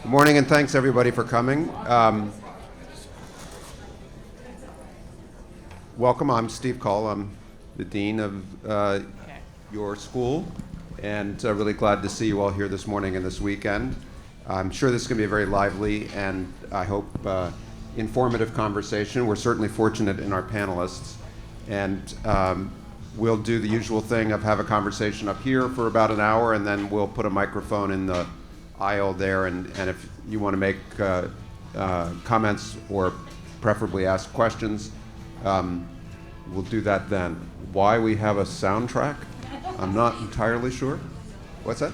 Good morning, and thanks everybody for coming. Welcome. I'm Steve Coll. I'm the dean of your school, and really glad to see you all here this morning and this weekend. I'm sure this is going to be a very lively and I hope informative conversation. We're certainly fortunate in our panelists, and we'll do the usual thing of have a conversation up here for about an hour, and then we'll put a microphone in the aisle there, and if you want to make comments or preferably ask questions, we'll do that then. Why we have a soundtrack, I'm not entirely sure. What's that?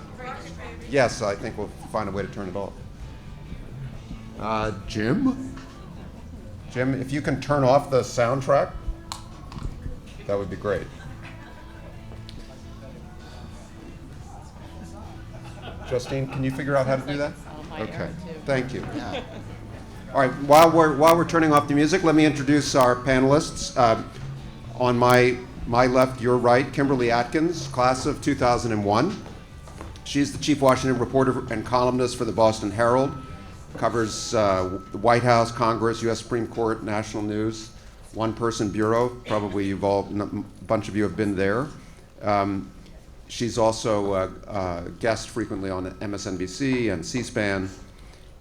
Yes, I think we'll find a way to turn it off. Jim, if you can turn off the soundtrack, that would be great. Justine, can you figure out how to do that? Okay, thank you. All right, while we're turning off the music, let me introduce our panelists. On my left, your right, Kimberly Atkins, class of 2001. She's the chief Washington reporter and columnist for the Boston Herald. Covers the White House, Congress, U.S. Supreme Court, national news, one-person bureau. Probably a bunch of you have been there. She's also a guest frequently on MSNBC and C-SPAN,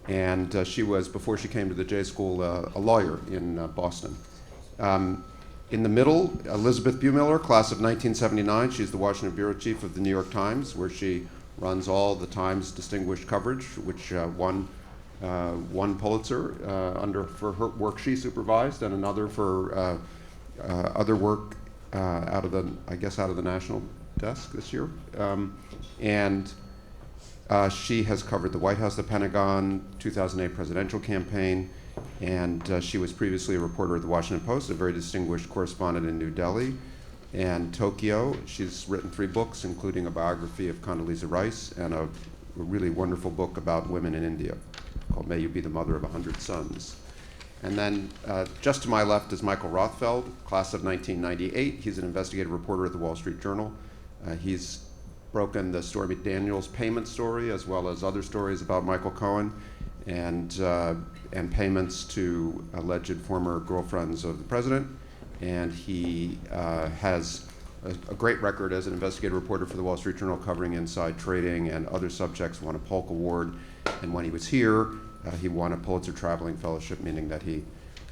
and she was, before she came to the J School, a lawyer in Boston. In the middle, Elizabeth Buemiller, class of 1979. She's the Washington bureau chief of the New York Times, where she runs all the Times distinguished coverage, which won one Pulitzer for her work she supervised, and another for other work out of the national desk this year. She has covered the White House, the Pentagon, 2008 presidential campaign, and she was previously a reporter at the Washington Post, a very distinguished correspondent in New Delhi and Tokyo. She's written 3 books, including a biography of Condoleezza Rice and a really wonderful book about women in India called May You Be the Mother of 100 Sons. And then just to my left is Michael Rothfeld, class of 1998. He's an investigative reporter at the Wall Street Journal. He's broken the Stormy Daniels payment story, as well as other stories about Michael Cohen and payments to alleged former girlfriends of the president. And he has a great record as an investigative reporter for the Wall Street Journal, covering inside trading and other subjects. Won a Polk Award, and when he was here, he won a Pulitzer Traveling Fellowship, meaning that he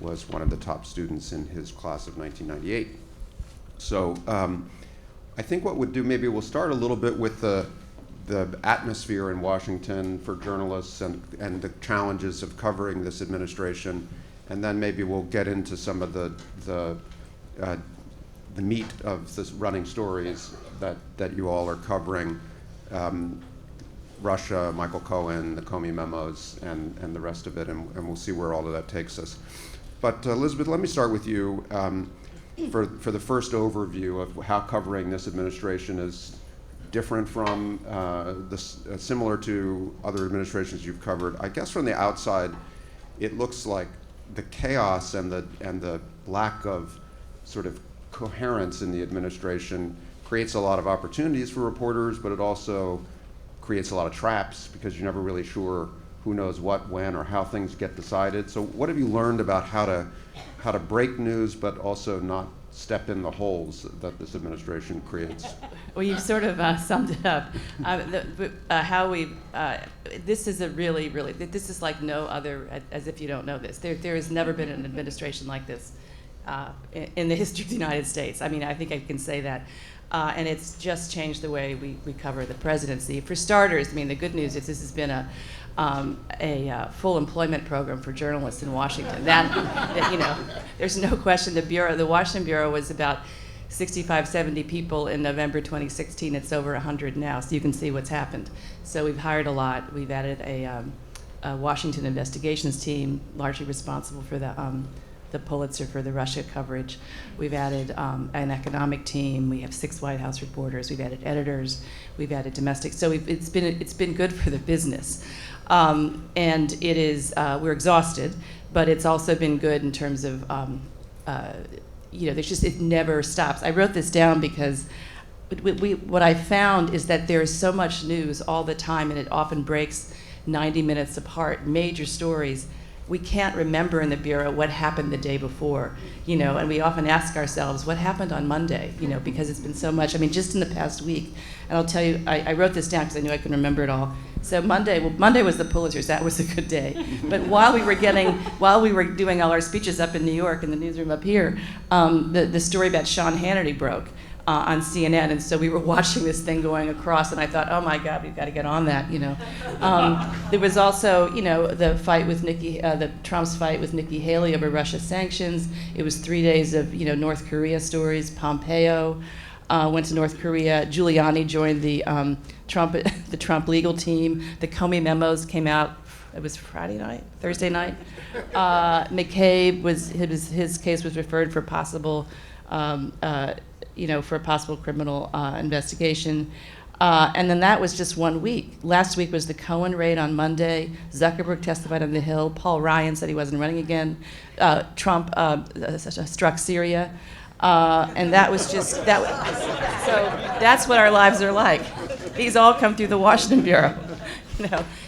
was one of the top students in his class of 1998. So I think what we'll do, maybe we'll start a little bit with the atmosphere in Washington for journalists and the challenges of covering this administration, and then maybe we'll get into some of the meat of the running stories that you all are covering. Russia, Michael Cohen, the Comey memos, and the rest of it, and we'll see where all of that takes us. But Elizabeth, let me start with you for the first overview of how covering this administration is different from similar to other administrations you've covered. I guess from the outside, it looks like the chaos and the lack of sort of coherence in the administration creates a lot of opportunities for reporters, but it also creates a lot of traps because you're never really sure who knows what, when, or how things get decided. So what have you learned about how to break news, but also not step in the holes that this administration creates? Well, you've sort of summed it up. This is this is like no other, as if you don't know this. There has never been an administration like this in the history of the United States. I mean, I think I can say that. And it's just changed the way we cover the presidency. For starters, I mean, the good news is this has been a full employment program for journalists in Washington. There's no question. The Washington Bureau was about 65, 70 people in November 2016. It's over 100 now, so you can see what's happened. So we've hired a lot. We've added a Washington investigations team, largely responsible for the Pulitzer for the Russia coverage. We've added an economic team. We have 6 White House reporters. We've added editors. We've added domestic. So it's been good for the business, and it is we're exhausted, but it's also been good in terms of it never stops. I wrote this down because what I found is that there is so much news all the time, and it often breaks 90 minutes apart, major stories, we can't remember in the Bureau what happened the day before, and we often ask ourselves, what happened on Monday, because it's been so much. I mean, just in the past week, and I'll tell you, I wrote this down because I knew I couldn't remember it all. So Monday was the Pulitzers, that was a good day. But while we were doing all our speeches up in New York in the newsroom up here, the story about Sean Hannity broke on CNN, and so we were watching this thing going across, and I thought, oh my God, we've got to get on that, There was also, the fight with Trump's fight with Nikki Haley over Russia sanctions. It was 3 days of, North Korea stories. Pompeo went to North Korea. Giuliani joined the Trump legal team. The Comey memos came out. It was Thursday night. McCabe his case was referred for possible. For a possible criminal investigation. And then that was just 1 week. Last week was the Cohen raid on Monday. Zuckerberg testified on the Hill. Paul Ryan said he wasn't running again. Trump struck Syria. And that was just, so that's what our lives are like. These all come through the Washington Bureau.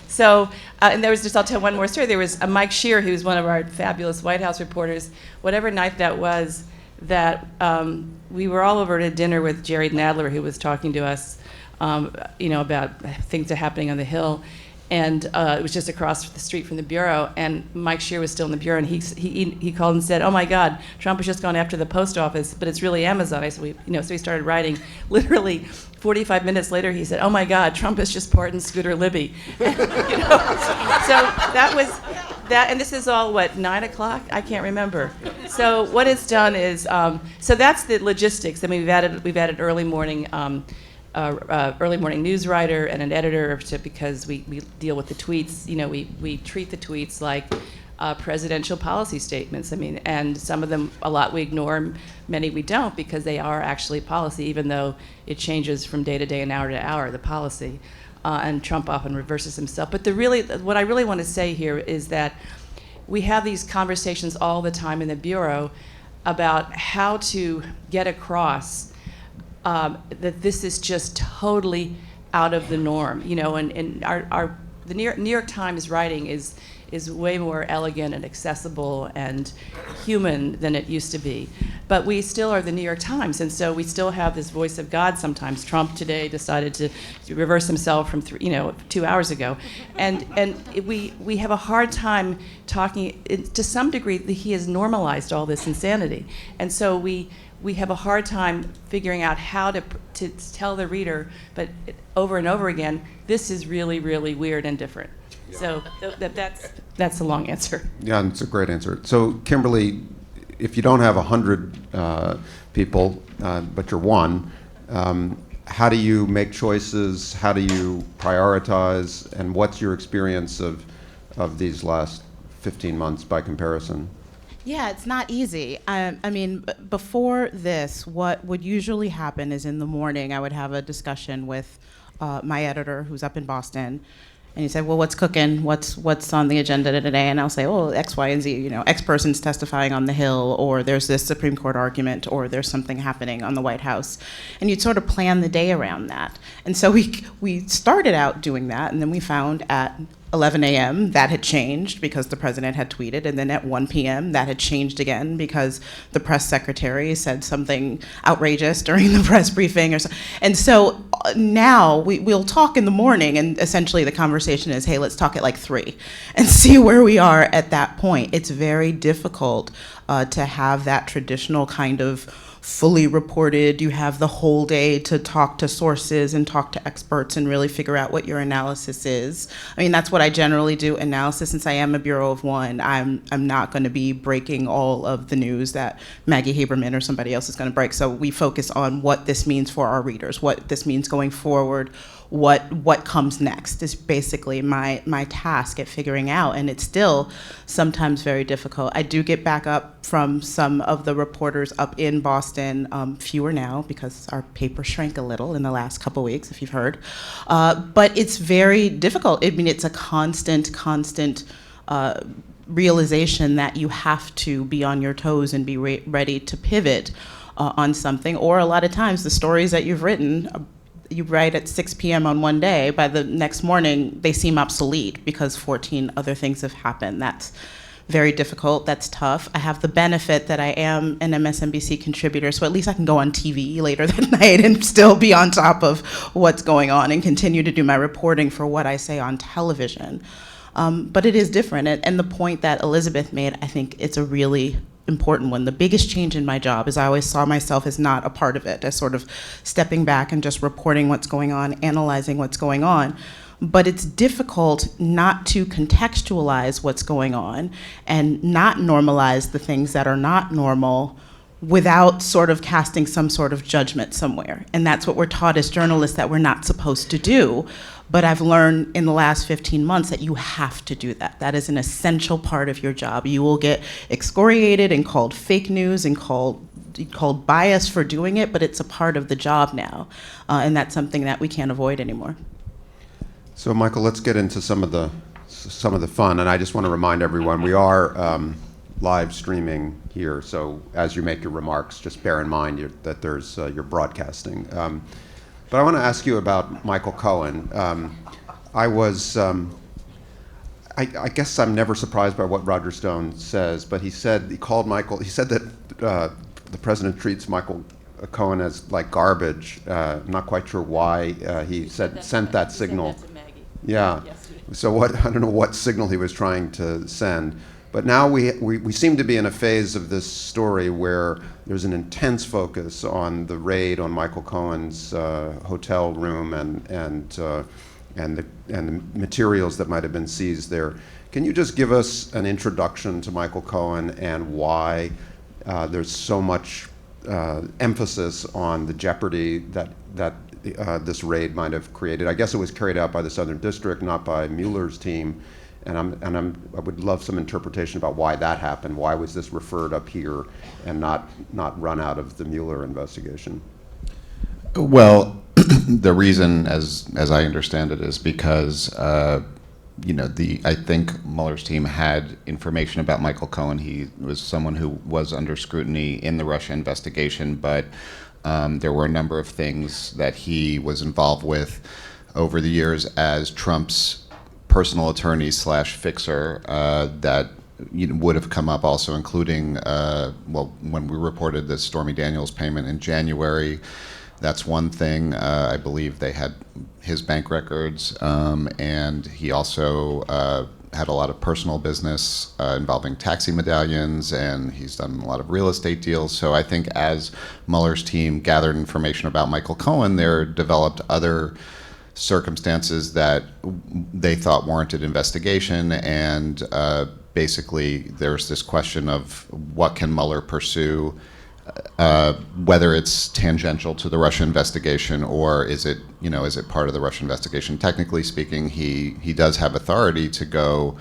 So, and there was just, I'll tell one more story. There was Mike Shear, who's one of our fabulous White House reporters, whatever night that was, that we were all over at a dinner with Jerry Nadler, who was talking to us, about things that are happening on the Hill, and it was just across the street from the Bureau, and Mike Shear was still in the Bureau, and he called and said, "Oh my God, Trump has just gone after the post office, but it's really Amazon." I said, so he started writing. Literally 45 minutes later, he said, "Oh my God, Trump has just pardoned Scooter Libby." So that was that, and this is all 9 o'clock? I can't remember. So what it's done is, so that's the logistics. I mean, we've added early morning news writer and an editor because we deal with the tweets. We treat the tweets like presidential policy statements. I mean, and some of them, a lot we ignore, many we don't, because they are actually policy, even though it changes from day to day and hour to hour, the policy. And Trump often reverses himself. But what I really want to say here is that we have these conversations all the time in the Bureau about how to get across that this is just totally out of the norm, and the New York Times writing is way more elegant and accessible and human than it used to be. But we still are the New York Times, and so we still have this voice of God sometimes. Trump today decided to reverse himself from 2 hours ago. And we have a hard time talking, to some degree, he has normalized all this insanity. And so we have a hard time figuring out how to tell the reader, but over and over again, this is really, really weird and different. Yeah. So that's a long answer. Yeah, it's a great answer. So Kimberly, if you don't have 100 people, but you're one, how do you make choices? How do you prioritize? And what's your experience of these last 15 months by comparison? Yeah, it's not easy. I mean, before this, what would usually happen is in the morning I would have a discussion with my editor who's up in Boston, and he said, "Well, what's cooking? What's on the agenda today?" And I'll say, "Oh, X, Y, and Z. X person's testifying on the Hill, or there's this Supreme Court argument, or there's something happening on the White House," and you'd sort of plan the day around that. And so we started out doing that, and then we found at 11 a.m. that had changed because the president had tweeted, and then at 1 p.m. that had changed again because the press secretary said something outrageous during the press briefing. And so now we'll talk in the morning, and essentially the conversation is, hey, let's talk at like 3 and see where we are at that point. It's very difficult to have that traditional kind of fully reported, you have the whole day to talk to sources and talk to experts and really figure out what your analysis is. I mean, that's what I generally do, analysis. Since I am a Bureau of One, I'm not going to be breaking all of the news that Maggie Haberman or somebody else is going to break. So we focus on what this means for our readers, what this means going forward, what comes next is basically my task at figuring out, and it's still sometimes very difficult. I do get back up from some of the reporters up in Boston, fewer now because our paper shrank a little in the last couple weeks, if you've heard. But it's very difficult. I mean, it's a constant realization that you have to be on your toes and be ready to pivot on something, or a lot of times the stories that you've written, you write at 6 p.m. on one day, by the next morning, they seem obsolete because 14 other things have happened. That's very difficult. That's tough. I have the benefit that I am an MSNBC contributor, so at least I can go on TV later that night and still be on top of what's going on and continue to do my reporting for what I say on television. But it is different. And the point that Elizabeth made, I think it's a really important one. The biggest change in my job is I always saw myself as not a part of it, as sort of stepping back and just reporting what's going on, analyzing what's going on. But it's difficult not to contextualize what's going on and not normalize the things that are not normal without sort of casting some sort of judgment somewhere. And that's what we're taught as journalists that we're not supposed to do. But I've learned in the last 15 months that you have to do that. That is an essential part of your job. You will get excoriated and called fake news and called biased for doing it, but it's a part of the job now. And that's something that we can't avoid anymore. So, Michael, let's get into some of the fun. And I just want to remind everyone, we are live streaming here. So as you make your remarks, just bear in mind that there's you're broadcasting. But I want to ask you about Michael Cohen. I guess I'm never surprised by what Roger Stone says, but he said that the president treats Michael Cohen as like garbage. I'm not quite sure why he sent that signal. Yeah. So I don't know what signal he was trying to send. But now we seem to be in a phase of this story where there's an intense focus on the raid on Michael Cohen's hotel room and the materials that might have been seized there. Can you just give us an introduction to Michael Cohen and why there's so much emphasis on the jeopardy that this raid might have created? I guess it was carried out by the Southern District, not by Mueller's team. And I would love some interpretation about why that happened. Why was this referred up here and not run out of the Mueller investigation? Well, the reason, as I understand it, is because I think Mueller's team had information about Michael Cohen. He was someone who was under scrutiny in the Russia investigation, but there were a number of things that he was involved with over the years as Trump's personal attorney / fixer that would have come up also, including when we reported the Stormy Daniels payment in January. That's one thing. I believe they had his bank records, and he also had a lot of personal business involving taxi medallions, and he's done a lot of real estate deals. So I think as Mueller's team gathered information about Michael Cohen, there developed other circumstances that they thought warranted investigation, and basically there's this question of what can Mueller pursue, whether it's tangential to the Russia investigation or is it part of the Russia investigation. Technically speaking, he does have authority to go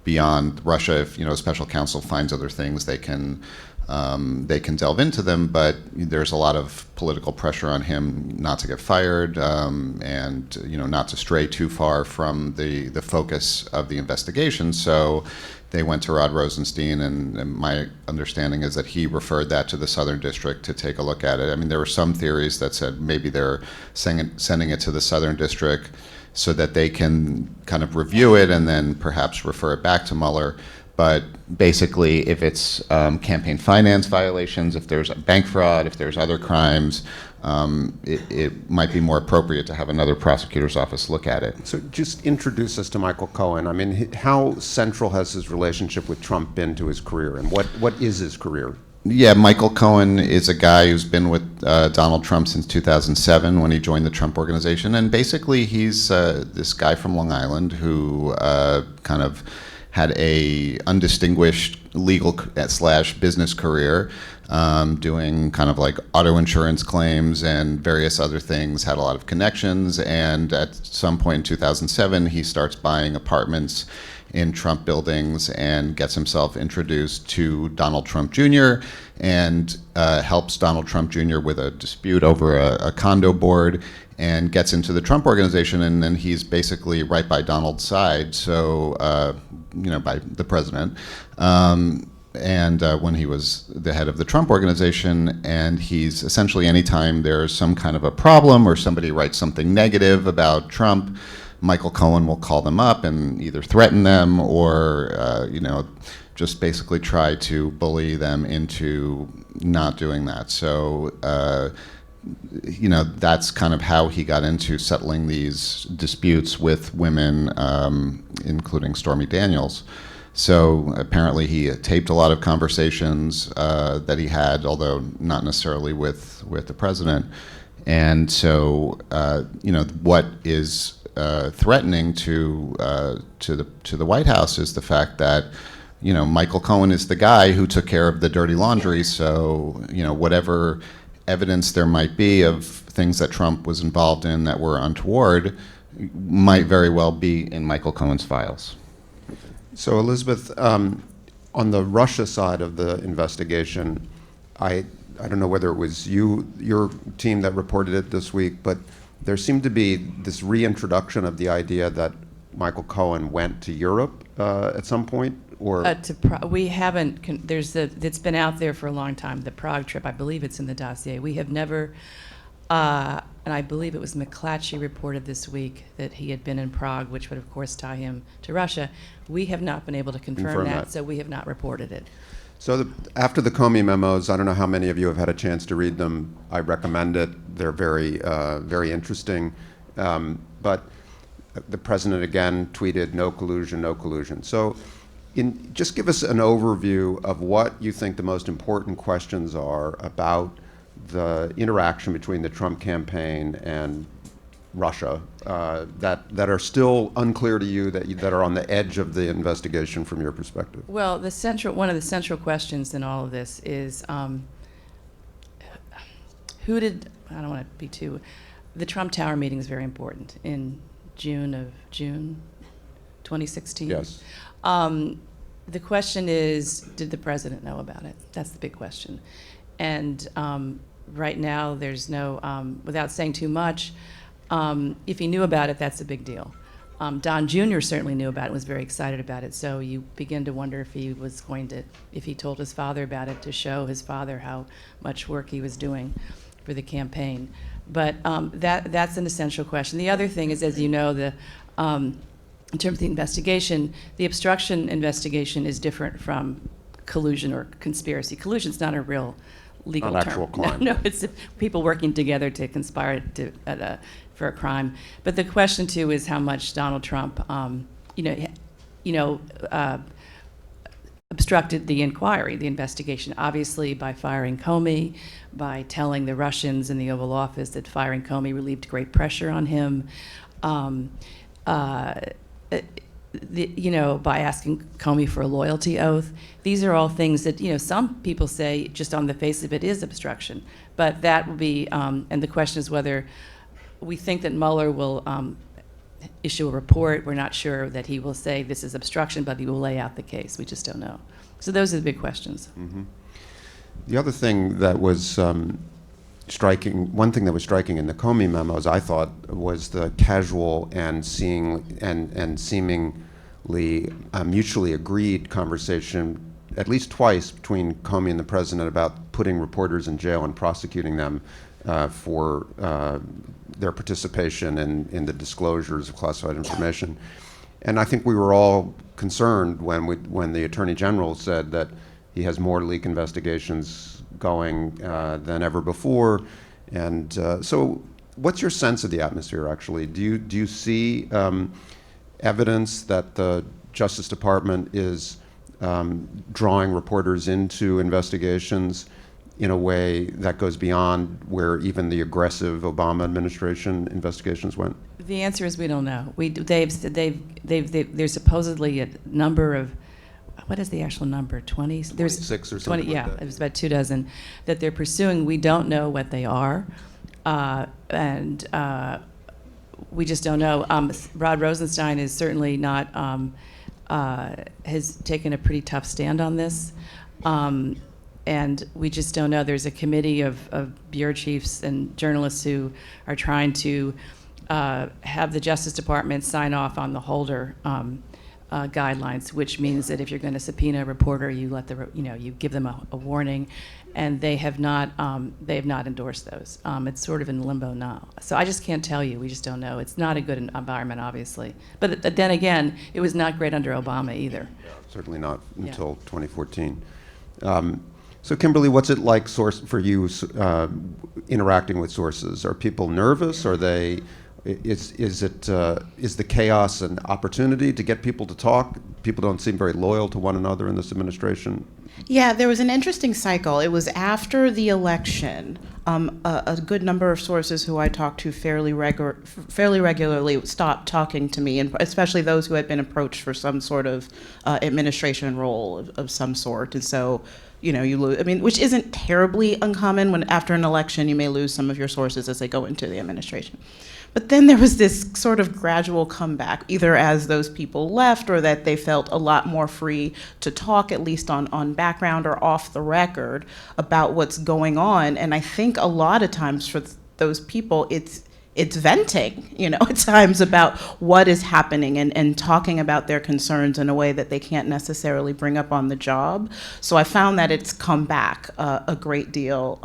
beyond Russia. If a special counsel finds other things, they can delve into them, but there's a lot of political pressure on him not to get fired, and not to stray too far from the focus of the investigation. So they went to Rod Rosenstein, and my understanding is that he referred that to the Southern District to take a look at it. I mean, there were some theories that said maybe they're sending it to the Southern District so that they can kind of review it and then perhaps refer it back to Mueller. But basically, if it's campaign finance violations, if there's bank fraud, if there's other crimes, it might be more appropriate to have another prosecutor's office look at it. So just introduce us to Michael Cohen. I mean, how central has his relationship with Trump been to his career, and what is his career? Yeah, Michael Cohen is a guy who's been with Donald Trump since 2007 when he joined the Trump Organization. And basically, he's this guy from Long Island who kind of had a undistinguished legal / business career, doing kind of like auto insurance claims and various other things, had a lot of connections, and at some point in 2007, he starts buying apartments in Trump buildings and gets himself introduced to Donald Trump Jr. and helps Donald Trump Jr. with a dispute over a condo board, and gets into the Trump Organization, and then he's basically right by Donald's side, so by the president. and when he was the head of the Trump Organization, and he's essentially, anytime there's some kind of a problem or somebody writes something negative about Trump, Michael Cohen will call them up and either threaten them or, just basically try to bully them into not doing that. So, that's kind of how he got into settling these disputes with women, including Stormy Daniels. So apparently he taped a lot of conversations that he had, although not necessarily with the president. And so, what is threatening to the White House is the fact that, Michael Cohen is the guy who took care of the dirty laundry. So, whatever evidence there might be of things that Trump was involved in that were untoward might very well be in Michael Cohen's files. So Elizabeth, on the Russia side of the investigation, I don't know whether it was your team that reported it this week, but there seemed to be this reintroduction of the idea that Michael Cohen went to Europe at some point, or We haven't. It's been out there for a long time. The Prague trip, I believe it's in the dossier. We have never, and I believe it was McClatchy reported this week that he had been in Prague, which would of course tie him to Russia. We have not been able to confirm that, so we have not reported it. So after the Comey memos, I don't know how many of you have had a chance to read them. I recommend it. They're very, very interesting. But the president again tweeted, "No collusion, no collusion." So just give us an overview of what you think the most important questions are about the interaction between the Trump campaign and Russia that are still unclear to you, that are on the edge of the investigation from your perspective. Well, one of the central questions in all of this is who did, I don't want to be too, the Trump Tower meeting is very important in June 2016. Yes. The question is, did the president know about it? That's the big question. And right now, there's no, without saying too much, if he knew about it, that's a big deal. Don Jr. certainly knew about it, was very excited about it. So you begin to wonder if he was going to, if he told his father about it, to show his father how much work he was doing for the campaign. But that's an essential question. The other thing is, as you know, in terms of the investigation, the obstruction investigation is different from collusion or conspiracy. Collusion's not a real legal Not term. actual crime. No, it's people working together to conspire for a crime. But the question too is how much Donald Trump, obstructed the inquiry, the investigation, obviously by firing Comey, by telling the Russians in the Oval Office that firing Comey relieved great pressure on him. By asking Comey for a loyalty oath. These are all things that, some people say just on the face of it is obstruction. But that will be, and the question is whether we think that Mueller will issue a report. We're not sure that he will say this is obstruction, but he will lay out the case. We just don't know. So those are the big questions. Mm-hmm. The other thing that was striking, one thing that was striking in the Comey memos, I thought, was the casual and seemingly mutually agreed conversation, at least twice, between Comey and the president about putting reporters in jail and prosecuting them for their participation in the disclosures of classified information. And I think we were all concerned when the Attorney General said that he has more leak investigations going than ever before. And so what's your sense of the atmosphere, actually? Do you see evidence that the Justice Department is drawing reporters into investigations in a way that goes beyond where even the aggressive Obama administration investigations went? The answer is we don't know. There's supposedly a number of, what is the actual number? 20? There's 26 or something 20, like yeah, that. it was about 24 that they're pursuing. We don't know what they are, and we just don't know. Rod Rosenstein is certainly not, has taken a pretty tough stand on this, and we just don't know. There's a committee of bureau chiefs and journalists who are trying to have the Justice Department sign off on the Holder guidelines, which means that if you're going to subpoena a reporter, you let you give them a warning, and they have not endorsed those. It's sort of in limbo now. So I just can't tell you. We just don't know. It's not a good environment, obviously. But then again, it was not great under Obama either. Certainly not until 2014. So Kimberly, what's it like for you interacting with sources? Are people nervous? Are they? Is the chaos an opportunity to get people to talk? People don't seem very loyal to one another in this administration. Yeah, there was an interesting cycle. It was after the election. A good number of sources who I talked to fairly regularly stopped talking to me, and especially those who had been approached for some sort of administration role of some sort. And so, you lose. I mean, which isn't terribly uncommon. When after an election, you may lose some of your sources as they go into the administration. But then there was this sort of gradual comeback, either as those people left or that they felt a lot more free to talk, at least on background or off the record, about what's going on. And I think a lot of times for those people, it's venting, at times about what is happening and talking about their concerns in a way that they can't necessarily bring up on the job. So I found that it's come back a great deal.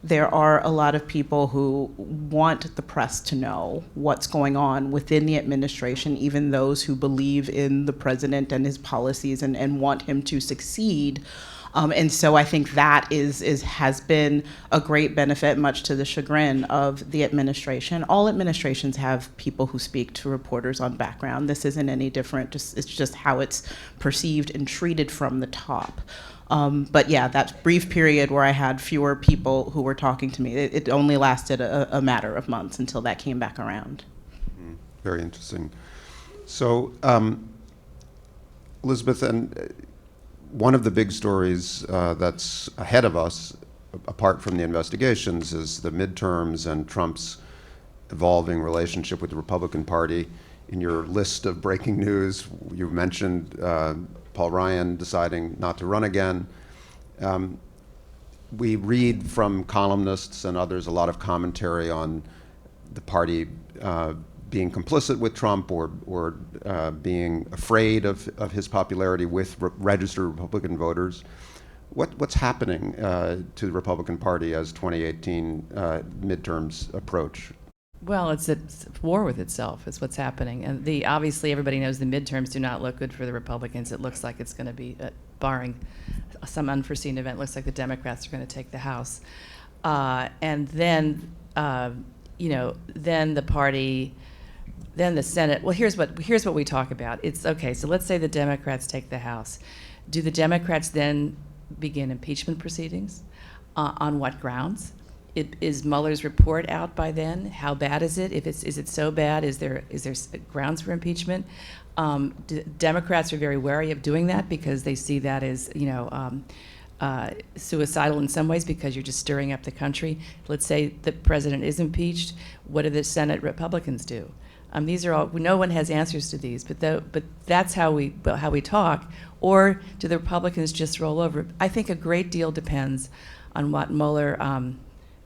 There are a lot of people who want the press to know what's going on within the administration, even those who believe in the president and his policies and want him to succeed. And so I think that has been a great benefit, much to the chagrin of the administration. All administrations have people who speak to reporters on background. This isn't any different. It's just how it's perceived and treated from the top. But yeah, that brief period where I had fewer people who were talking to me, it only lasted a matter of months until that came back around. Very interesting. So, Elizabeth, and one of the big stories that's ahead of us, apart from the investigations, is the midterms and Trump's evolving relationship with the Republican Party. In your list of breaking news, you mentioned Paul Ryan deciding not to run again. We read from columnists and others a lot of commentary on the party being complicit with Trump or being afraid of his popularity with registered Republican voters. What's happening to the Republican Party as 2018 midterms approach? Well, it's a war with itself is what's happening. And obviously everybody knows the midterms do not look good for the Republicans. It looks like it's going to be, barring some unforeseen event, looks like the Democrats are going to take the House. And then, then the party, then the Senate. Well, here's what we talk about. It's okay, so let's say the Democrats take the House. Do the Democrats then begin impeachment proceedings? On what grounds? Is Mueller's report out by then? How bad is it? Is it so bad? Is there grounds for impeachment? Democrats are very wary of doing that because they see that as suicidal in some ways because you're just stirring up the country. Let's say the president is impeached. What do the Senate Republicans do? These are all. No one has answers to these, but that's how we talk. Or do the Republicans just roll over? I think a great deal depends on what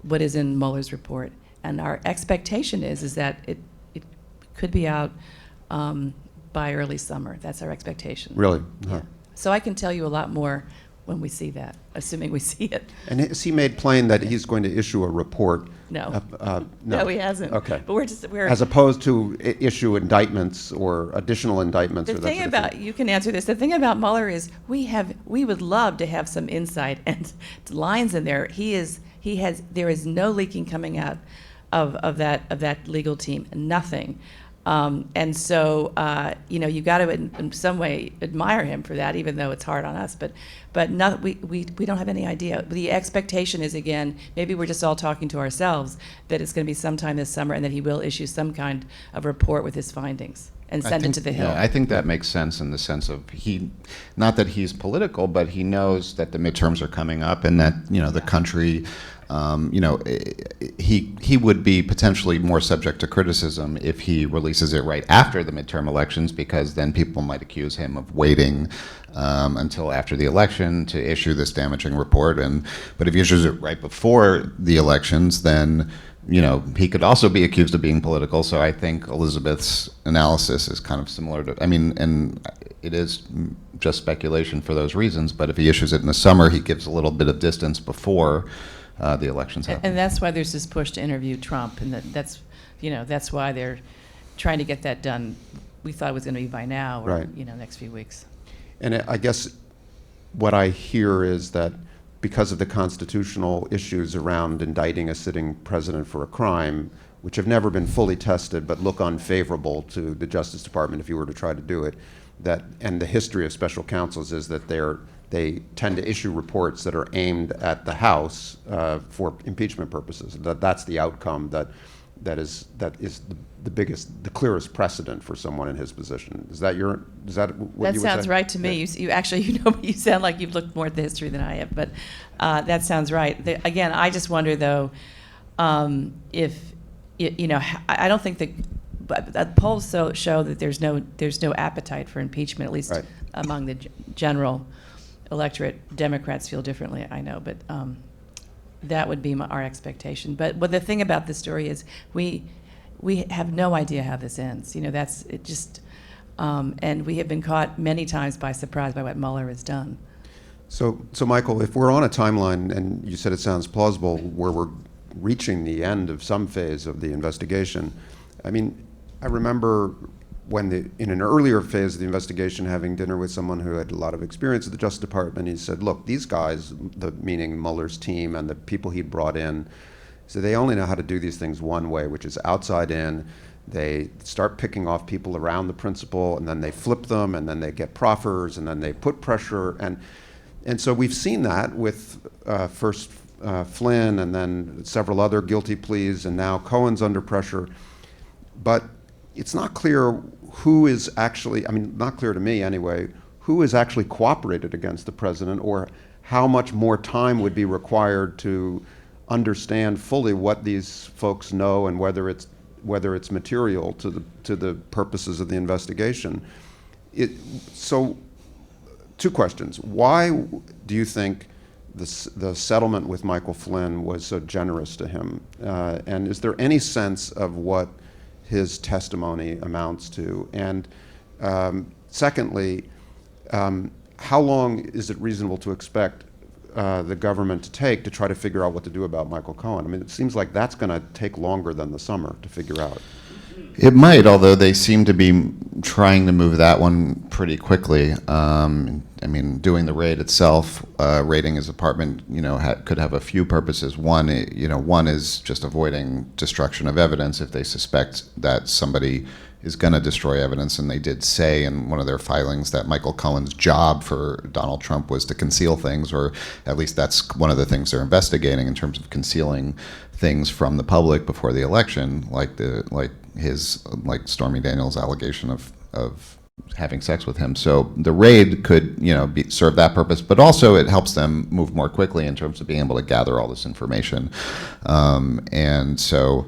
what is in Mueller's report, and our expectation is that it could be out by early summer. That's our expectation. Really? Yeah. So I can tell you a lot more when we see that, assuming we see it. And has he made plain that he's going to issue a report? No. No. No, he hasn't. Okay. But we're as opposed to issue indictments or additional indictments. The thing about, you can answer this, the thing about Mueller is we would love to have some insight and lines in there. There is no leaking coming out of that legal team, nothing. And so, you got to in some way admire him for that, even though it's hard on us. But we don't have any idea. The expectation is, again, maybe we're just all talking to ourselves, that it's going to be sometime this summer and that he will issue some kind of report with his findings and send it to the Hill. Yeah, I think that makes sense in the sense of not that he's political, but he knows that the midterms are coming up and that, the country, he would be potentially more subject to criticism if he releases it right after the midterm elections, because then people might accuse him of waiting until after the election to issue this damaging report. But if he issues it right before the elections, then he could also be accused of being political. So I think Elizabeth's analysis is kind of similar to, and it is just speculation for those reasons, but if he issues it in the summer, he gives a little bit of distance before the elections happen. And that's why there's this push to interview Trump, and that's why they're trying to get that done. We thought it was going to be by now, or Right. Next few weeks. And I guess what I hear is that because of the constitutional issues around indicting a sitting president for a crime, which have never been fully tested but look unfavorable to the Justice Department if you were to try to do it, and the history of special counsels is that they tend to issue reports that are aimed at the House for impeachment purposes. That's the outcome that is the clearest precedent for someone in his position. Is that what you would say? That sounds right to me. Yeah. You sound like you've looked more at the history than I have, but that sounds right. Again, I just wonder though, if I don't think that polls show that there's no appetite for impeachment, at least Right. among the general electorate. Democrats feel differently, I know, but that would be our expectation. But the thing about this story is we have no idea how this ends. That's it. Just and we have been caught many times by surprise by what Mueller has done. So Michael, if we're on a timeline, and you said it sounds plausible, where we're reaching the end of some phase of the investigation, I remember when in an earlier phase of the investigation, having dinner with someone who had a lot of experience at the Justice Department, he said, look, these guys, meaning Mueller's team and the people he'd brought in, so they only know how to do these things one way, which is outside in. They start picking off people around the principal, and then they flip them, and then they get proffers, and then they put pressure. And so we've seen that with first Flynn, and then several other guilty pleas, and now Cohen's under pressure. But it's not clear who is actually, not clear to me anyway, who is actually cooperated against the president, or how much more time would be required to understand fully what these folks know and whether it's material to the purposes of the investigation. So, two questions. Why do you think the settlement with Michael Flynn was so generous to him? And is there any sense of what his testimony amounts to? And secondly, how long is it reasonable to expect the government to take to try to figure out what to do about Michael Cohen? It seems like that's going to take longer than the summer to figure out. It might, although they seem to be trying to move that one pretty quickly. Doing the raid itself, raiding his apartment, could have a few purposes. One is just avoiding destruction of evidence if they suspect that somebody is going to destroy evidence. And they did say in one of their filings that Michael Cohen's job for Donald Trump was to conceal things, or at least that's one of the things they're investigating in terms of concealing things from the public before the election, like Stormy Daniels' allegation of having sex with him. So the raid could, serve that purpose, but also it helps them move more quickly in terms of being able to gather all this information. And so,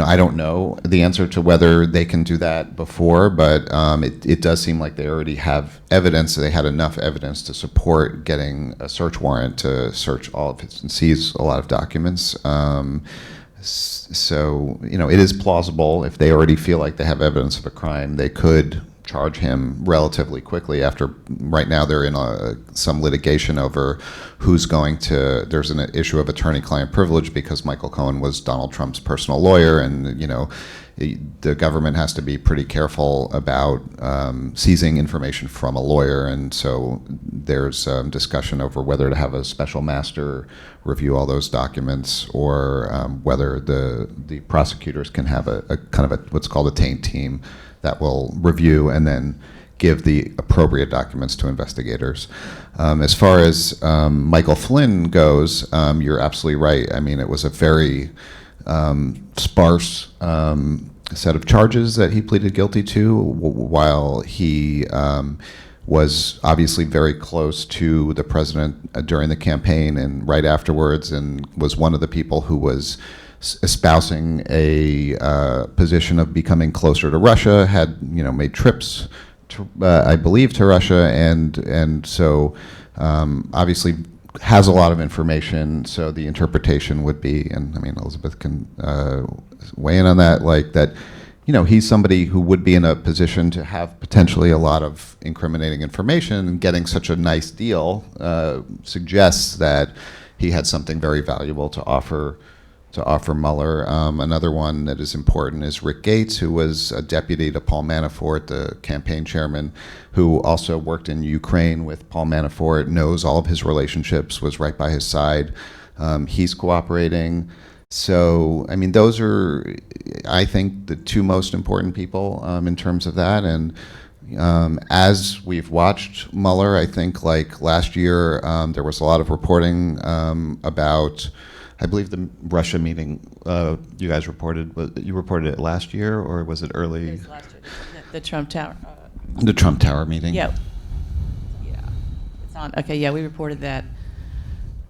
I don't know the answer to whether they can do that before, but it does seem like they already have evidence. They had enough evidence to support getting a search warrant to search all of it and seize a lot of documents. So, it is plausible if they already feel like they have evidence of a crime, they could charge him relatively quickly. Right now they're in some litigation over there's an issue of attorney-client privilege because Michael Cohen was Donald Trump's personal lawyer, and, the government has to be pretty careful about seizing information from a lawyer, and so there's discussion over whether to have a special master review all those documents, or whether the prosecutors can have a kind of what's called a taint team that will review and then give the appropriate documents to investigators. As far as Michael Flynn goes, you're absolutely right. It was a very sparse set of charges that he pleaded guilty to, while he was obviously very close to the president during the campaign and right afterwards, and was one of the people who was espousing a position of becoming closer to Russia, had made trips to, I believe, to Russia, and so obviously has a lot of information, so the interpretation would be, and I mean, Elizabeth can weigh in on that, like that, he's somebody who would be in a position to have potentially a lot of incriminating information, and getting such a nice deal suggests that he had something very valuable to offer Mueller. Another one that is important is Rick Gates, who was a deputy to Paul Manafort, the campaign chairman, who also worked in Ukraine with Paul Manafort, knows all of his relationships, was right by his side. He's cooperating. So, I mean, those are, I think, the two most important people in terms of that. And as we've watched Mueller, I think, like last year, there was a lot of reporting about, I believe, the Russia meeting. You guys reported. You reported it last year, or was it early? It was last year, the Trump Tower. The Trump Tower meeting. Yeah. It's on. Okay. Yeah, we reported that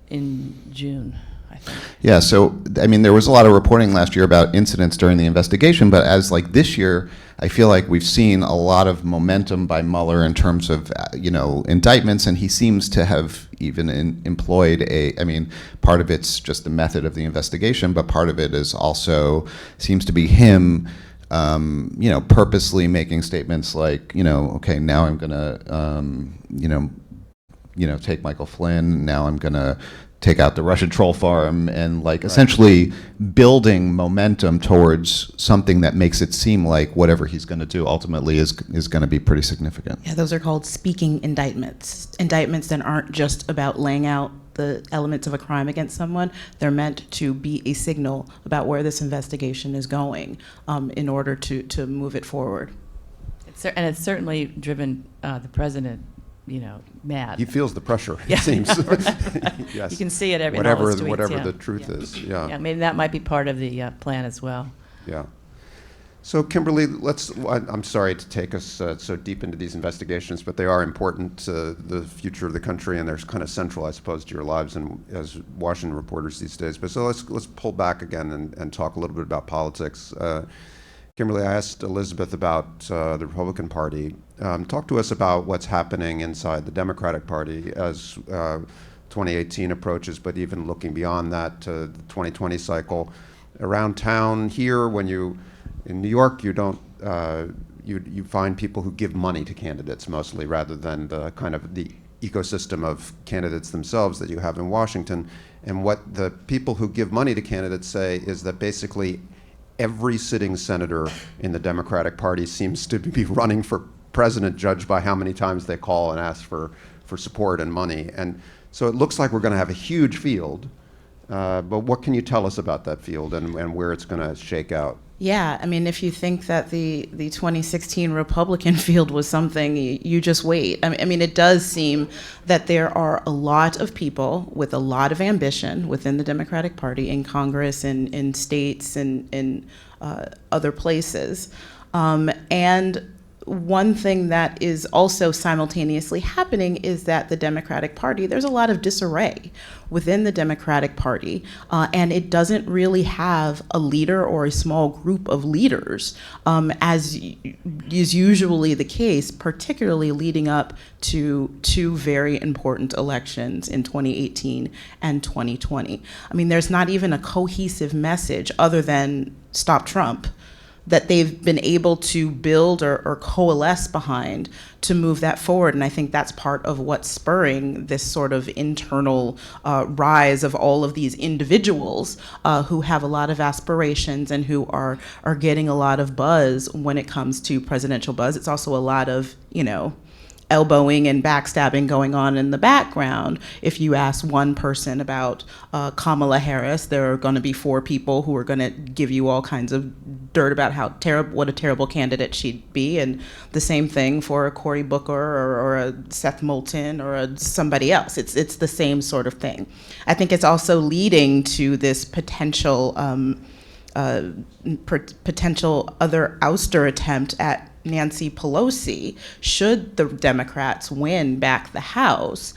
in June, I think. Yeah. So, I mean, there was a lot of reporting last year about incidents during the investigation, but as like this year, I feel like we've seen a lot of momentum by Mueller in terms of, indictments, and he seems to have even employed I mean, part of it's just the method of the investigation, but part of it is also seems to be him, purposely making statements like, okay, now I'm gonna, take Michael Flynn, now I'm gonna take out the Russian troll farm, and like essentially building momentum towards something that makes it seem like whatever he's going to do ultimately is going to be pretty significant. Yeah, those are called speaking indictments. Indictments that aren't just about laying out the elements of a crime against someone. They're meant to be a signal about where this investigation is going in order to move it forward. And it's certainly driven the president, mad. He feels the pressure, Yeah, it seems. right. Yes. You can see it in all whatever his tweets, whatever yeah. the truth is. Yeah. Yeah, maybe that might be part of the plan as well. Yeah. So, Kimberly, I'm sorry to take us so deep into these investigations, but they are important to the future of the country, and they're kind of central, I suppose, to your lives and as Washington reporters these days. But so let's pull back again and talk a little bit about politics. Kimberly, I asked Elizabeth about the Republican Party. Talk to us about what's happening inside the Democratic Party as 2018 approaches, but even looking beyond that to the 2020 cycle. Around town here, in New York, you don't, you find people who give money to candidates mostly, rather than the kind of the ecosystem of candidates themselves that you have in Washington. And what the people who give money to candidates say is that basically every sitting senator in the Democratic Party seems to be running for president, judged by how many times they call and ask for support and money. And so it looks like we're going to have a huge field, but what can you tell us about that field and where it's going to shake out? Yeah, I mean, if you think that the 2016 Republican field was something, you just wait. I mean, it does seem that there are a lot of people with a lot of ambition within the Democratic Party in Congress and in states and in other places. And one thing that is also simultaneously happening is that the Democratic Party, there's a lot of disarray within the Democratic Party, and it doesn't really have a leader or a small group of leaders, as is usually the case, particularly leading up to two very important elections in 2018 and 2020. I mean, there's not even a cohesive message other than stop Trump that they've been able to build or coalesce behind to move that forward. And I think that's part of what's spurring this sort of internal rise of all of these individuals who have a lot of aspirations and who are getting a lot of buzz when it comes to presidential buzz. It's also a lot of, elbowing and backstabbing going on in the background. If you ask one person about Kamala Harris, there are going to be 4 people who are going to give you all kinds of dirt about what a terrible candidate she'd be, and the same thing for a Cory Booker or a Seth Moulton or somebody else. It's the same sort of thing. I think it's also leading to this potential other ouster attempt at Nancy Pelosi, should the Democrats win back the House,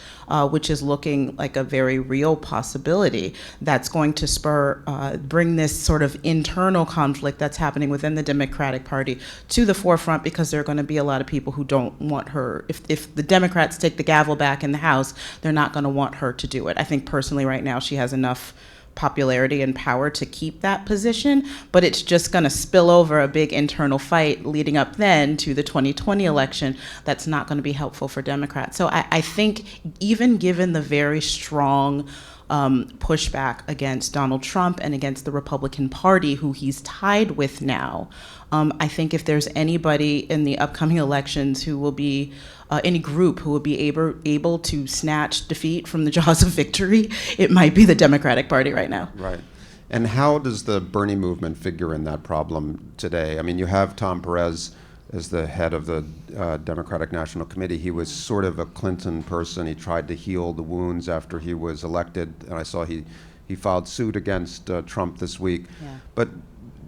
which is looking like a very real possibility, that's going to bring this sort of internal conflict that's happening within the Democratic Party to the forefront, because there are going to be a lot of people who don't want her. If the Democrats take the gavel back in the House, they're not going to want her to do it. I think personally right now she has enough popularity and power to keep that position, but it's just going to spill over a big internal fight leading up then to the 2020 election that's not going to be helpful for Democrats. So I think even given the very strong pushback against Donald Trump and against the Republican Party, who he's tied with now, I think if there's anybody in the upcoming elections who will be any group who will be able to snatch defeat from the jaws of victory, it might be the Democratic Party right now. Right. And how does the Bernie movement figure in that problem today? I mean, you have Tom Perez as the head of the Democratic National Committee. He was sort of a Clinton person. He tried to heal the wounds after he was elected, and I saw he filed suit against Trump this week. Yeah. But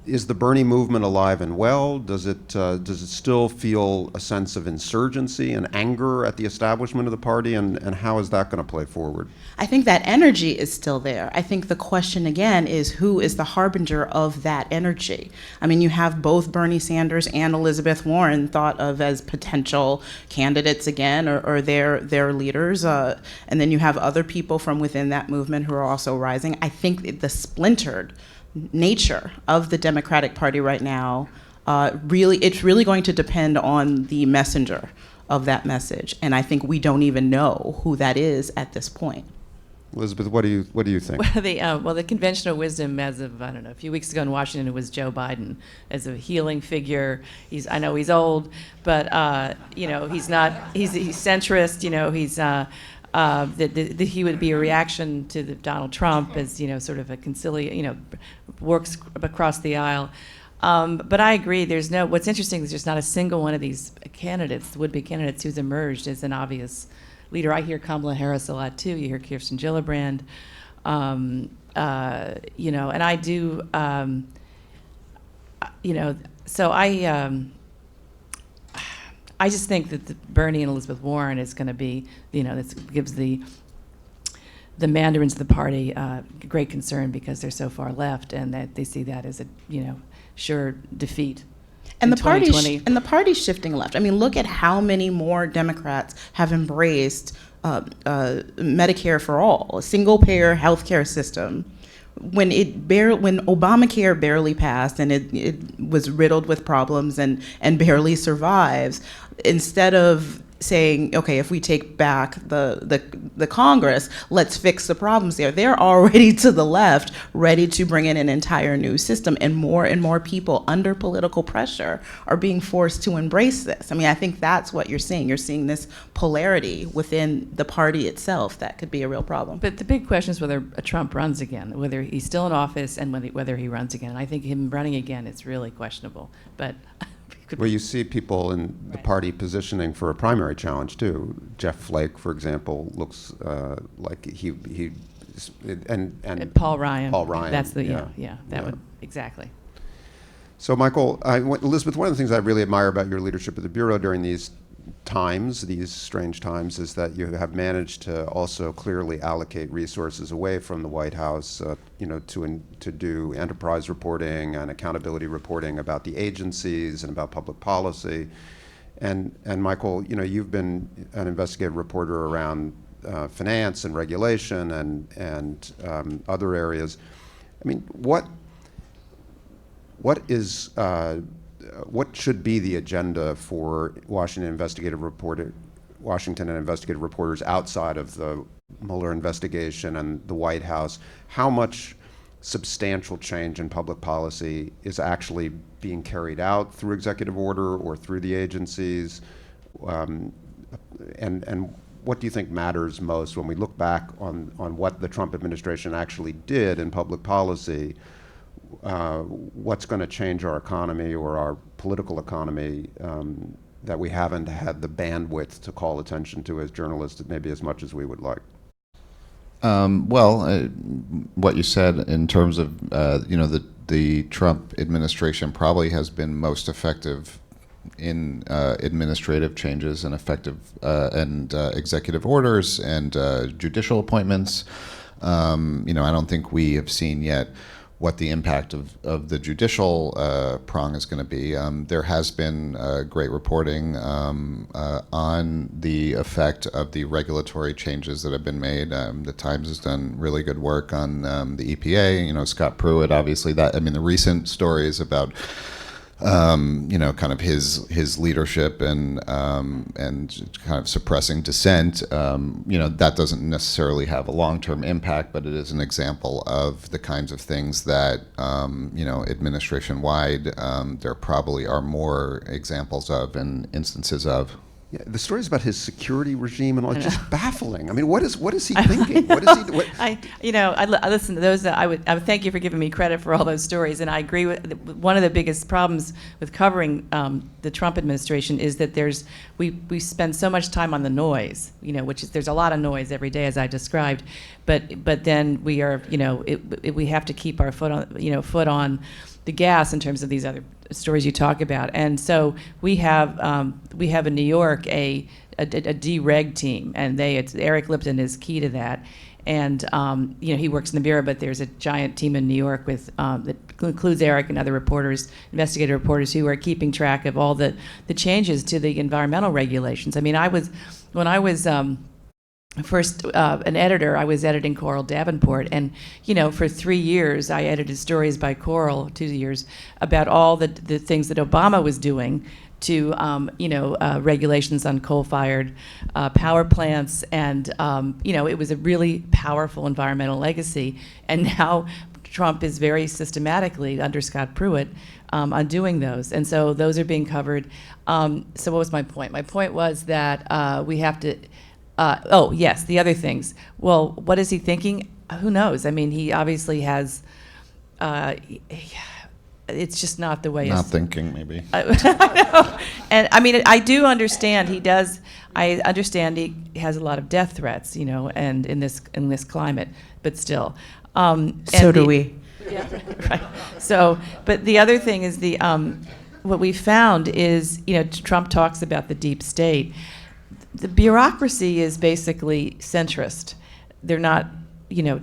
is the Bernie movement alive and well? Does it still feel a sense of insurgency and anger at the establishment of the party? And how is that going to play forward? I think that energy is still there. I think the question again is, who is the harbinger of that energy? I mean, you have both Bernie Sanders and Elizabeth Warren thought of as potential candidates again, or their leaders. And then you have other people from within that movement who are also rising. I think the splintered nature of the Democratic Party right now, it's really going to depend on the messenger of that message. And I think we don't even know who that is at this point. Elizabeth, what do you think? Well, the conventional wisdom as of, I don't know, a few weeks ago in Washington, it was Joe Biden as a healing figure. I know he's old, but he's centrist. He would be a reaction to Donald Trump as sort of a works across the aisle. But I agree. What's interesting is there's not a single one of these would-be candidates, who's emerged as an obvious leader. I hear Kamala Harris a lot too. You hear Kirsten Gillibrand, and I do, So I just think that Bernie and Elizabeth Warren is going to be, this gives the mandarins of the party great concern, because they're so far left, and that they see that as a sure defeat. And in 2020. the party's shifting left. I mean, look at how many more Democrats have embraced Medicare for all, a single-payer healthcare system. When Obamacare barely passed and it was riddled with problems and barely survives, instead of saying, okay, if we take back the Congress, let's fix the problems there. They're already to the left, ready to bring in an entire new system, and more people under political pressure are being forced to embrace this. I mean, I think that's what you're seeing. You're seeing this polarity within the party itself that could be a real problem. But the big question is whether Trump runs again, whether he's still in office, and whether he runs again. And I think him running again is really questionable. But Well, you see people in the party positioning for a primary challenge too. Jeff Flake, for example, looks like he and Paul Ryan. Paul Ryan. That's would exactly. So, Michael, Elizabeth, one of the things I really admire about your leadership of the Bureau during these strange times, is that you have managed to also clearly allocate resources away from the White House, to do enterprise reporting and accountability reporting about the agencies and about public policy. And Michael, you've been an investigative reporter around finance and regulation and other areas. I mean, what should be the agenda for Washington and investigative reporters outside of the Mueller investigation and the White House? How much substantial change in public policy is actually being carried out through executive order or through the agencies? And what do you think matters most when we look back on what the Trump administration actually did in public policy? What's going to change our economy or our political economy that we haven't had the bandwidth to call attention to as journalists, maybe as much as we would like? What you said in terms of the Trump administration probably has been most effective in administrative changes and effective and executive orders and judicial appointments. I don't think we have seen yet what the impact of the judicial prong is going to be. There has been great reporting on the effect of the regulatory changes that have been made. The Times has done really good work on the EPA. Scott Pruitt, obviously, the recent stories about kind of his leadership and kind of suppressing dissent. That doesn't necessarily have a long-term impact, but it is an example of the kinds of things that administration-wide there probably are more examples of and instances of. Yeah, the stories about his security regime and all, it's just baffling. I mean, what is he thinking? What is he? I listen to those. I would thank you for giving me credit for all those stories, and I agree with one of the biggest problems with covering the Trump administration is that we spend so much time on the noise, which is there's a lot of noise every day as I described, but then we are we have to keep our foot on the gas in terms of these other stories you talk about. And so we have in New York a dereg team, and Eric Lipton is key to that. And he works in the bureau, but there's a giant team in New York with that includes Eric and other reporters, investigative reporters, who are keeping track of all the changes to the environmental regulations. I mean, when I was first an editor, I was editing Coral Davenport, and for 3 years I edited stories by Coral, 2 years, about all the things that Obama was doing to regulations on coal-fired power plants, and it was a really powerful environmental legacy. And now Trump is very systematically, under Scott Pruitt, on doing those, and so those are being covered. So what was my point? My point was that we have to. Oh, yes, the other things. Well, what is he thinking? Who knows? I mean, he obviously has, it's just not the way. Not thinking, maybe. And I mean, I do understand he does, I understand he has a lot of death threats, and in this climate, but still. So do we. Yeah, right. So, but the other thing is what we found is, Trump talks about the deep state. The bureaucracy is basically centrist. They're not,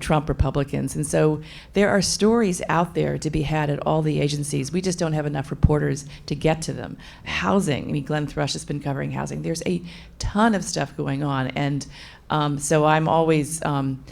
Trump Republicans. And so there are stories out there to be had at all the agencies. We just don't have enough reporters to get to them. Housing, I mean, Glenn Thrush has been covering housing. There's a ton of stuff going on. And so I'm always, and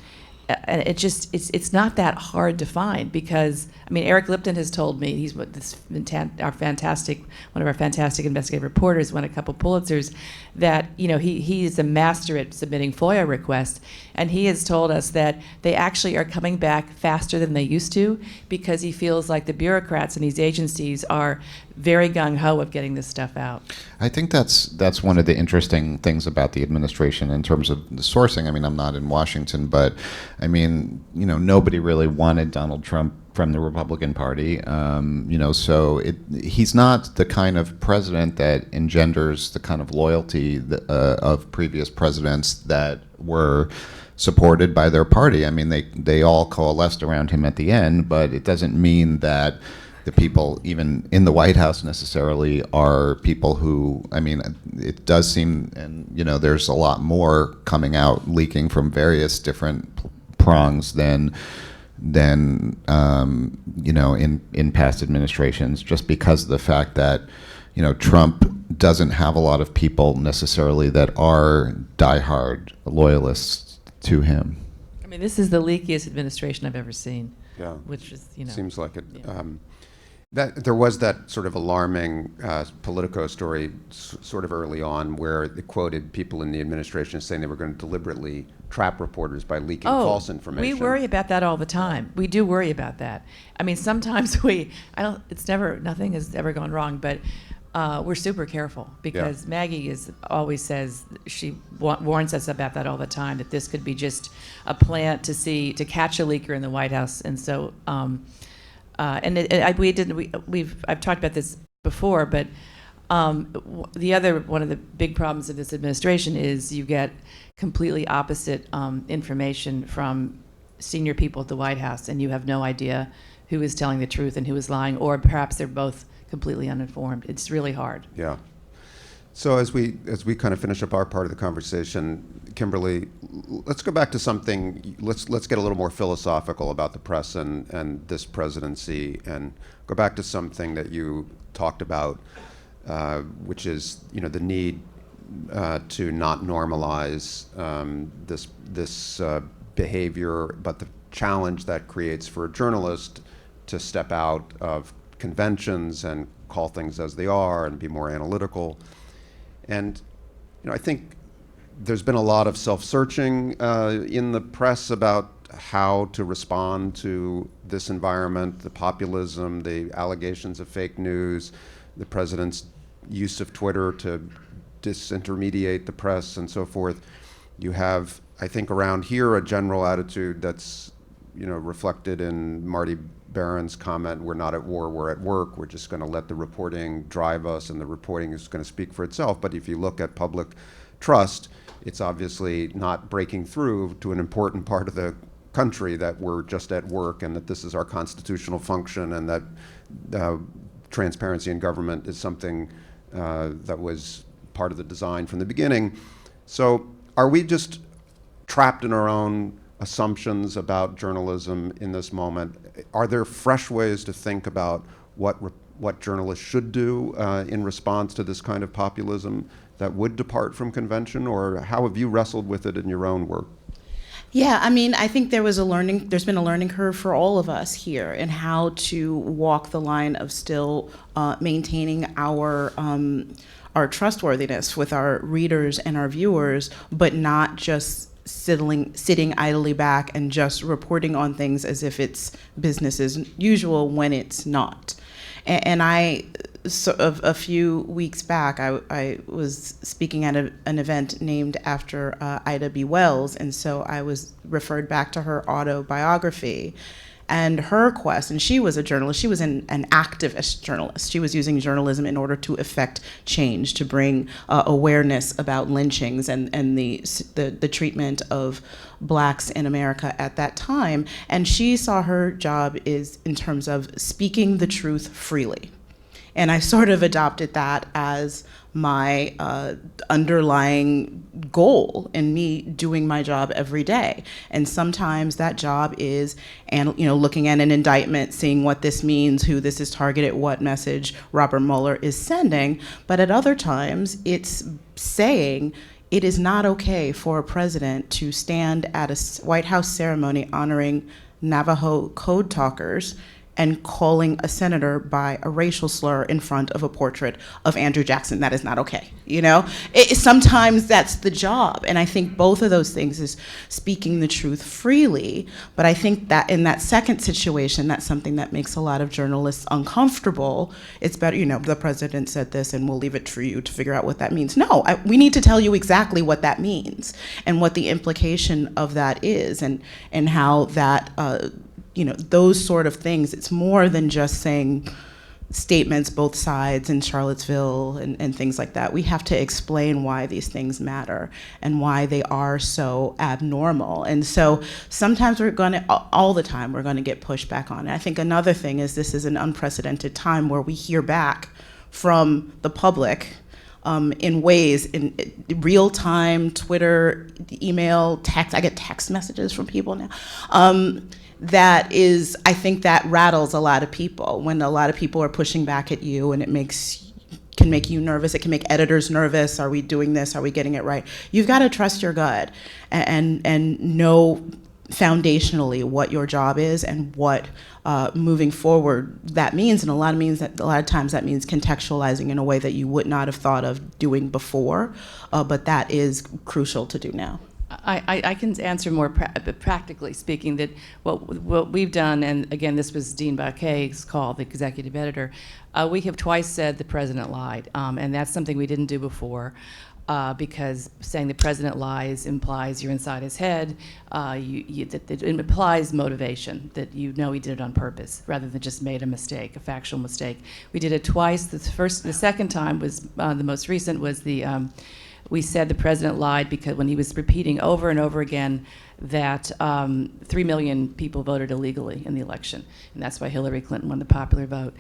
it's not that hard to find, because Eric Lipton has told me, he's one of our fantastic investigative reporters, won a couple Pulitzers, that he is a master at submitting FOIA requests, and he has told us that they actually are coming back faster than they used to, because he feels like the bureaucrats in these agencies are very gung-ho of getting this stuff out. I think that's one of the interesting things about the administration in terms of the sourcing. I'm not in Washington, but nobody really wanted Donald Trump from the Republican Party, so he's not the kind of president that engenders the kind of loyalty of previous presidents that were supported by their party. They all coalesced around him at the end, but it doesn't mean that the people even in the White House necessarily are people who, it does seem, and there's a lot more coming out, leaking from various different prongs than in past administrations, just because of the fact that Trump doesn't have a lot of people necessarily that are diehard loyalists to him. This is the leakiest administration I've ever seen. Yeah, which is seems like it. Yeah. That there was that sort of alarming Politico story sort of early on, where it quoted people in the administration saying they were going to deliberately trap reporters by leaking false information. We worry about that all the time. We do worry about that. Sometimes nothing has ever gone wrong, but we're super careful, because Maggie always says, she warns us about that all the time, that this could be just a plant to catch a leaker in the White House. And so, I've talked about this before, but one of the big problems of this administration is you get completely opposite information from senior people at the White House, and you have no idea who is telling the truth and who is lying, or perhaps they're both completely uninformed. It's really hard. Yeah. So as we kind of finish up our part of the conversation, Kimberly, let's go back to something. Let's get a little more philosophical about the press and this presidency, and go back to something that you talked about, which is the need to not normalize this behavior, but the challenge that creates for a journalist to step out of conventions and call things as they are and be more analytical. And I think there's been a lot of self-searching in the press about how to respond to this environment, the populism, the allegations of fake news, the president's use of Twitter to disintermediate the press and so forth. You have, I think, around here a general attitude that's reflected in Marty Barron's comment, we're not at war, we're at work. We're just going to let the reporting drive us, and the reporting is going to speak for itself. But if you look at public trust, it's obviously not breaking through to an important part of the country that we're just at work and that this is our constitutional function, and that transparency in government is something that was part of the design from the beginning. So are we just trapped in our own assumptions about journalism in this moment? Are there fresh ways to think about what journalists should do in response to this kind of populism that would depart from convention, or how have you wrestled with it in your own work? Yeah, I mean, I think there's been a learning curve for all of us here in how to walk the line of still maintaining our trustworthiness with our readers and our viewers, but not just sitting idly back and just reporting on things as if it's business as usual when it's not. And a few weeks back, I was speaking at an event named after Ida B. Wells, and so I was referred back to her autobiography. And her quest, and she was a journalist, she was an activist journalist. She was using journalism in order to effect change, to bring awareness about lynchings and the treatment of blacks in America at that time. And she saw her job is in terms of speaking the truth freely. And I sort of adopted that as my underlying goal in me doing my job every day. And sometimes that job is, looking at an indictment, seeing what this means, who this is targeted, what message Robert Mueller is sending. But at other times, it's saying it is not okay for a president to stand at a White House ceremony honoring Navajo code talkers and calling a senator by a racial slur in front of a portrait of Andrew Jackson. That is not okay, Sometimes that's the job, and I think both of those things is speaking the truth freely, but I think that in that second situation, that's something that makes a lot of journalists uncomfortable. It's better, the president said this, and we'll leave it for you to figure out what that means. No, we need to tell you exactly what that means, and what the implication of that is, and how that, those sort of things. It's more than just saying statements, both sides in Charlottesville and things like that. We have to explain why these things matter and why they are so abnormal. And so sometimes all the time, we're going to get pushed back on it. I think another thing is this is an unprecedented time where we hear back from the public in ways, in real time, Twitter, email, text. I get text messages from people now. I think that rattles a lot of people when a lot of people are pushing back at you, and it can make you nervous. It can make editors nervous. Are we doing this? Are we getting it right? You've got to trust your gut and know foundationally what your job is and what moving forward that means. And a lot of times that means contextualizing in a way that you would not have thought of doing before, but that is crucial to do now. I can answer more practically speaking that what we've done, and again, this was Dean Baquet's call, the executive editor, we have twice said the president lied, and that's something we didn't do before. Because saying the president lies implies you're inside his head. It implies motivation, that he did it on purpose rather than just made a mistake, a factual mistake. We did it twice. The second time was the most recent was we said the president lied because when he was repeating over and over again that 3 million people voted illegally in the election, and that's why Hillary Clinton won the popular vote.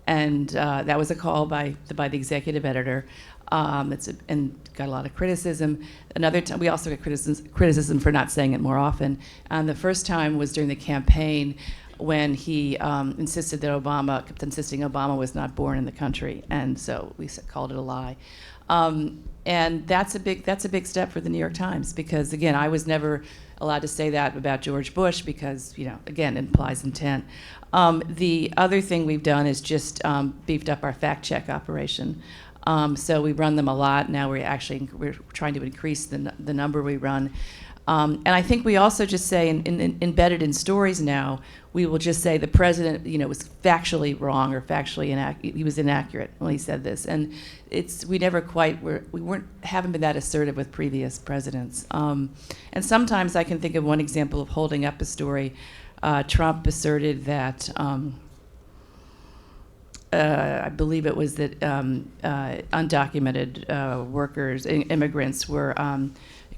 and that was a call by the executive editor. And got a lot of criticism. Another time, we also got criticism for not saying it more often. And the first time was during the campaign when he kept insisting Obama was not born in the country, and so we called it a lie. And that's a big step for the New York Times, because again, I was never allowed to say that about George Bush because, again, it implies intent. The other thing we've done is just beefed up our fact check operation. So we run them a lot. Now we're trying to increase the number we run. And I think we also just say, embedded in stories now, we will just say the president, was factually wrong or factually he was inaccurate when he said this. And we never quite haven't been that assertive with previous presidents. And sometimes I can think of one example of holding up a story. Trump asserted that. I believe it was that undocumented workers, immigrants, were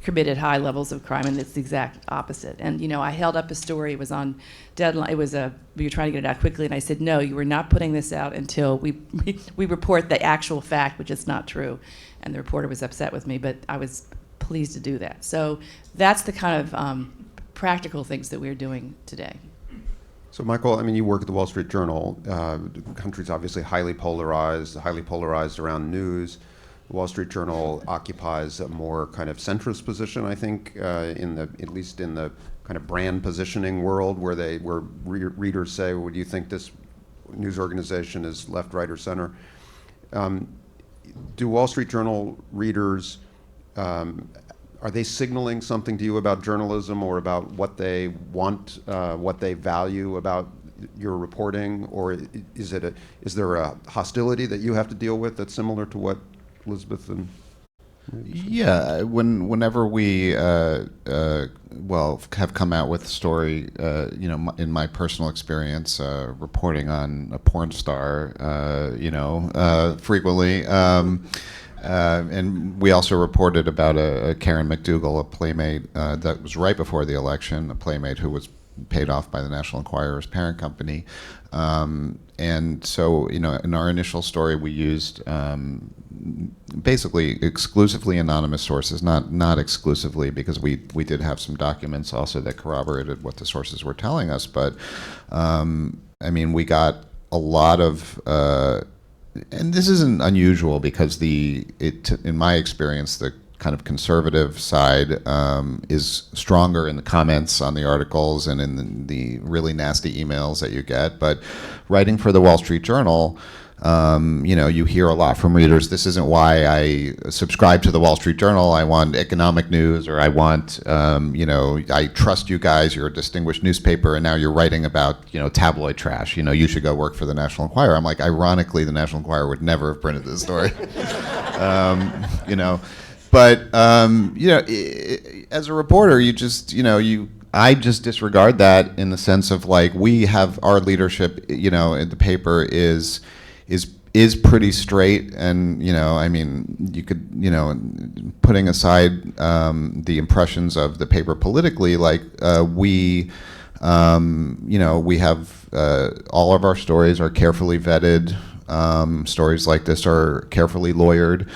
committed high levels of crime, and it's the exact opposite. And I held up a story. It was on deadline. We were trying to get it out quickly, and I said, no, you were not putting this out until we report the actual fact, which is not true. And the reporter was upset with me, but I was pleased to do that. So that's the kind of practical things that we're doing today. So, Michael, you work at the Wall Street Journal. The country's obviously highly polarized around news. The Wall Street Journal occupies a more kind of centrist position, I think, at least in the kind of brand positioning world, where readers say, well, do you think this news organization is left, right, or center? Do Wall Street Journal readers, are they signaling something to you about journalism or about what they want, what they value about your reporting, or is there a hostility that you have to deal with that's similar to what Elizabeth and? Yeah, whenever we have come out with a story, in my personal experience, reporting on a porn star, frequently. And we also reported about a Karen McDougal, a playmate that was right before the election, a playmate who was paid off by the National Enquirer's parent company. And so, in our initial story, we used basically exclusively anonymous sources, not exclusively, because we did have some documents also that corroborated what the sources were telling us. But we got a lot of. And this isn't unusual because in my experience, the kind of conservative side is stronger in the comments on the articles and in the really nasty emails that you get. But writing for the Wall Street Journal, you hear a lot from readers. This isn't why I subscribe to the Wall Street Journal. I want economic news, or I want, I trust you guys. You're a distinguished newspaper, and now you're writing about, tabloid trash. You should go work for the National Enquirer. I'm like, ironically, the National Enquirer would never have printed this story. But as a reporter, I just disregard that in the sense of we have our leadership, in the paper is pretty straight, and you could, putting aside the impressions of the paper politically, we have all of our stories are carefully vetted. Stories like this are carefully lawyered.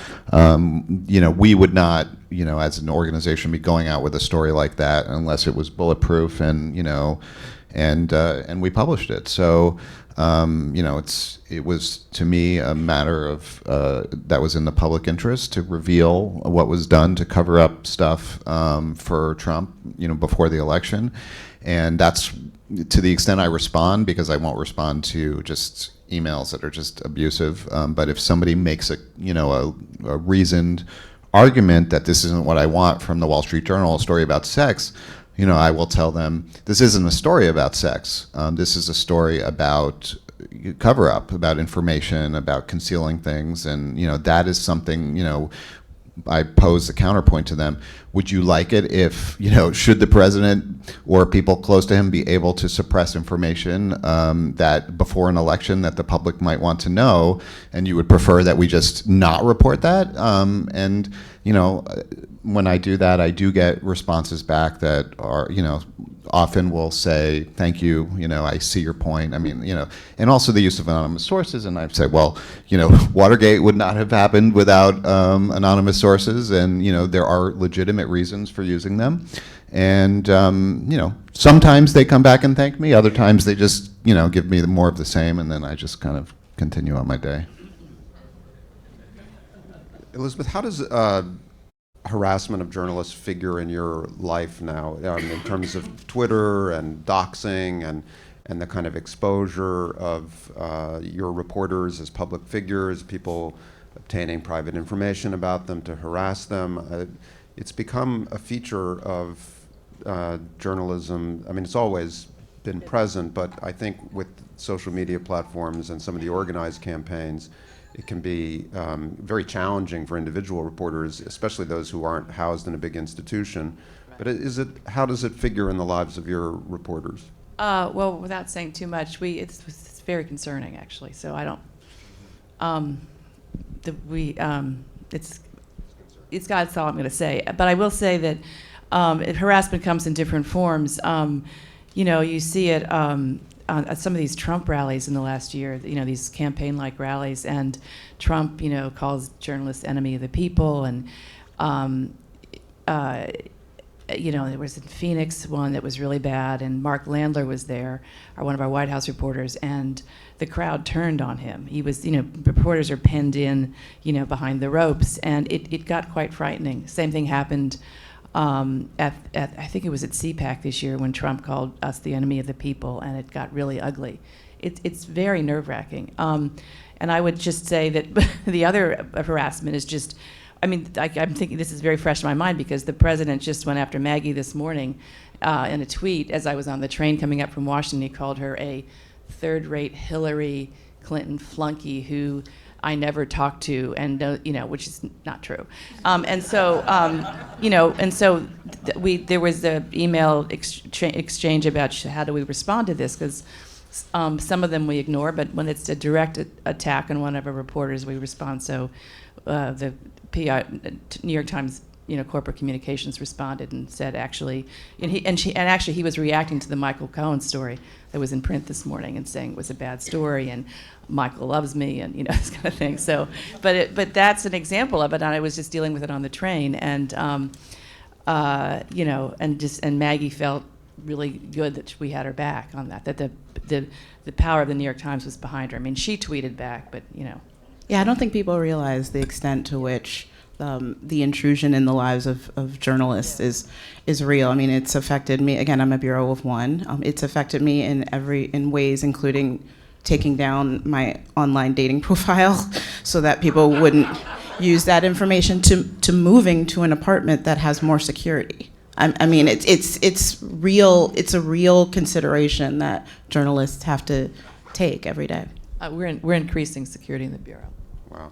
We would not, as an organization, be going out with a story like that unless it was bulletproof, and we published it. So, it was, to me, a matter of that was in the public interest to reveal what was done to cover up stuff for Trump, before the election, and that's to the extent I respond, because I won't respond to just emails that are just abusive. But if somebody makes a reasoned argument that this isn't what I want from the Wall Street Journal, a story about sex, I will tell them this isn't a story about sex. This is a story about cover-up, about information, about concealing things, and that is something. I pose the counterpoint to them. Would you like it if, should the president or people close to him be able to suppress information that before an election that the public might want to know, and you would prefer that we just not report that? And when I do that, I do get responses back that are, often will say, thank you, I see your point. I mean, and also the use of anonymous sources. And I've said, well, Watergate would not have happened without anonymous sources, and, there are legitimate reasons for using them. And, sometimes they come back and thank me. Other times they just, give me more of the same, and then I just kind of continue on my day. Elizabeth, how does harassment of journalists figure in your life now, in terms of Twitter and doxing and the kind of exposure of your reporters as public figures, people obtaining private information about them to harass them? It's become a feature of journalism. I mean, it's always been present, but I think with social media platforms and some of the organized campaigns, it can be very challenging for individual reporters, especially those who aren't housed in a big institution. But how does it figure in the lives of your reporters? Well, without saying too much, it's very concerning, actually. So I don't. It's God's all I'm going to say. But I will say that harassment comes in different forms. You see it at some of these Trump rallies in the last year, these campaign-like rallies, and Trump, calls journalists enemy of the people, and there was in Phoenix one that was really bad, and Mark Landler was there, one of our White House reporters, and the crowd turned on him. He was, reporters are penned in, behind the ropes, and it got quite frightening. Same thing happened I think it was at CPAC this year when Trump called us the enemy of the people, and it got really ugly. It's very nerve-wracking. And I would just say that the other harassment is just, I'm thinking this is very fresh in my mind because the president just went after Maggie this morning in a tweet as I was on the train coming up from Washington. He called her a third-rate Hillary Clinton flunky who I never talked to, and which is not true. There was the email exchange about how do we respond to this, because some of them we ignore, but when it's a direct attack on one of our reporters, we respond. So the New York Times, corporate communications responded and said actually, actually he was reacting to the Michael Cohen story that was in print this morning and saying it was a bad story and Michael loves me and this kind of thing. So, but that's an example of it, and I was just dealing with it on the train, and and Maggie felt really good that we had her back on that. That the power of the New York Times was behind her. I mean, she tweeted back, but Yeah, I don't think people realize the extent to which the intrusion in the lives of journalists is real. I mean, it's affected me. Again, I'm a bureau of one. It's affected me in ways, including taking down my online dating profile so that people wouldn't use that information, to moving to an apartment that has more security. I mean, it's real. It's a real consideration that journalists have to take every day. We're increasing security in the bureau. Wow.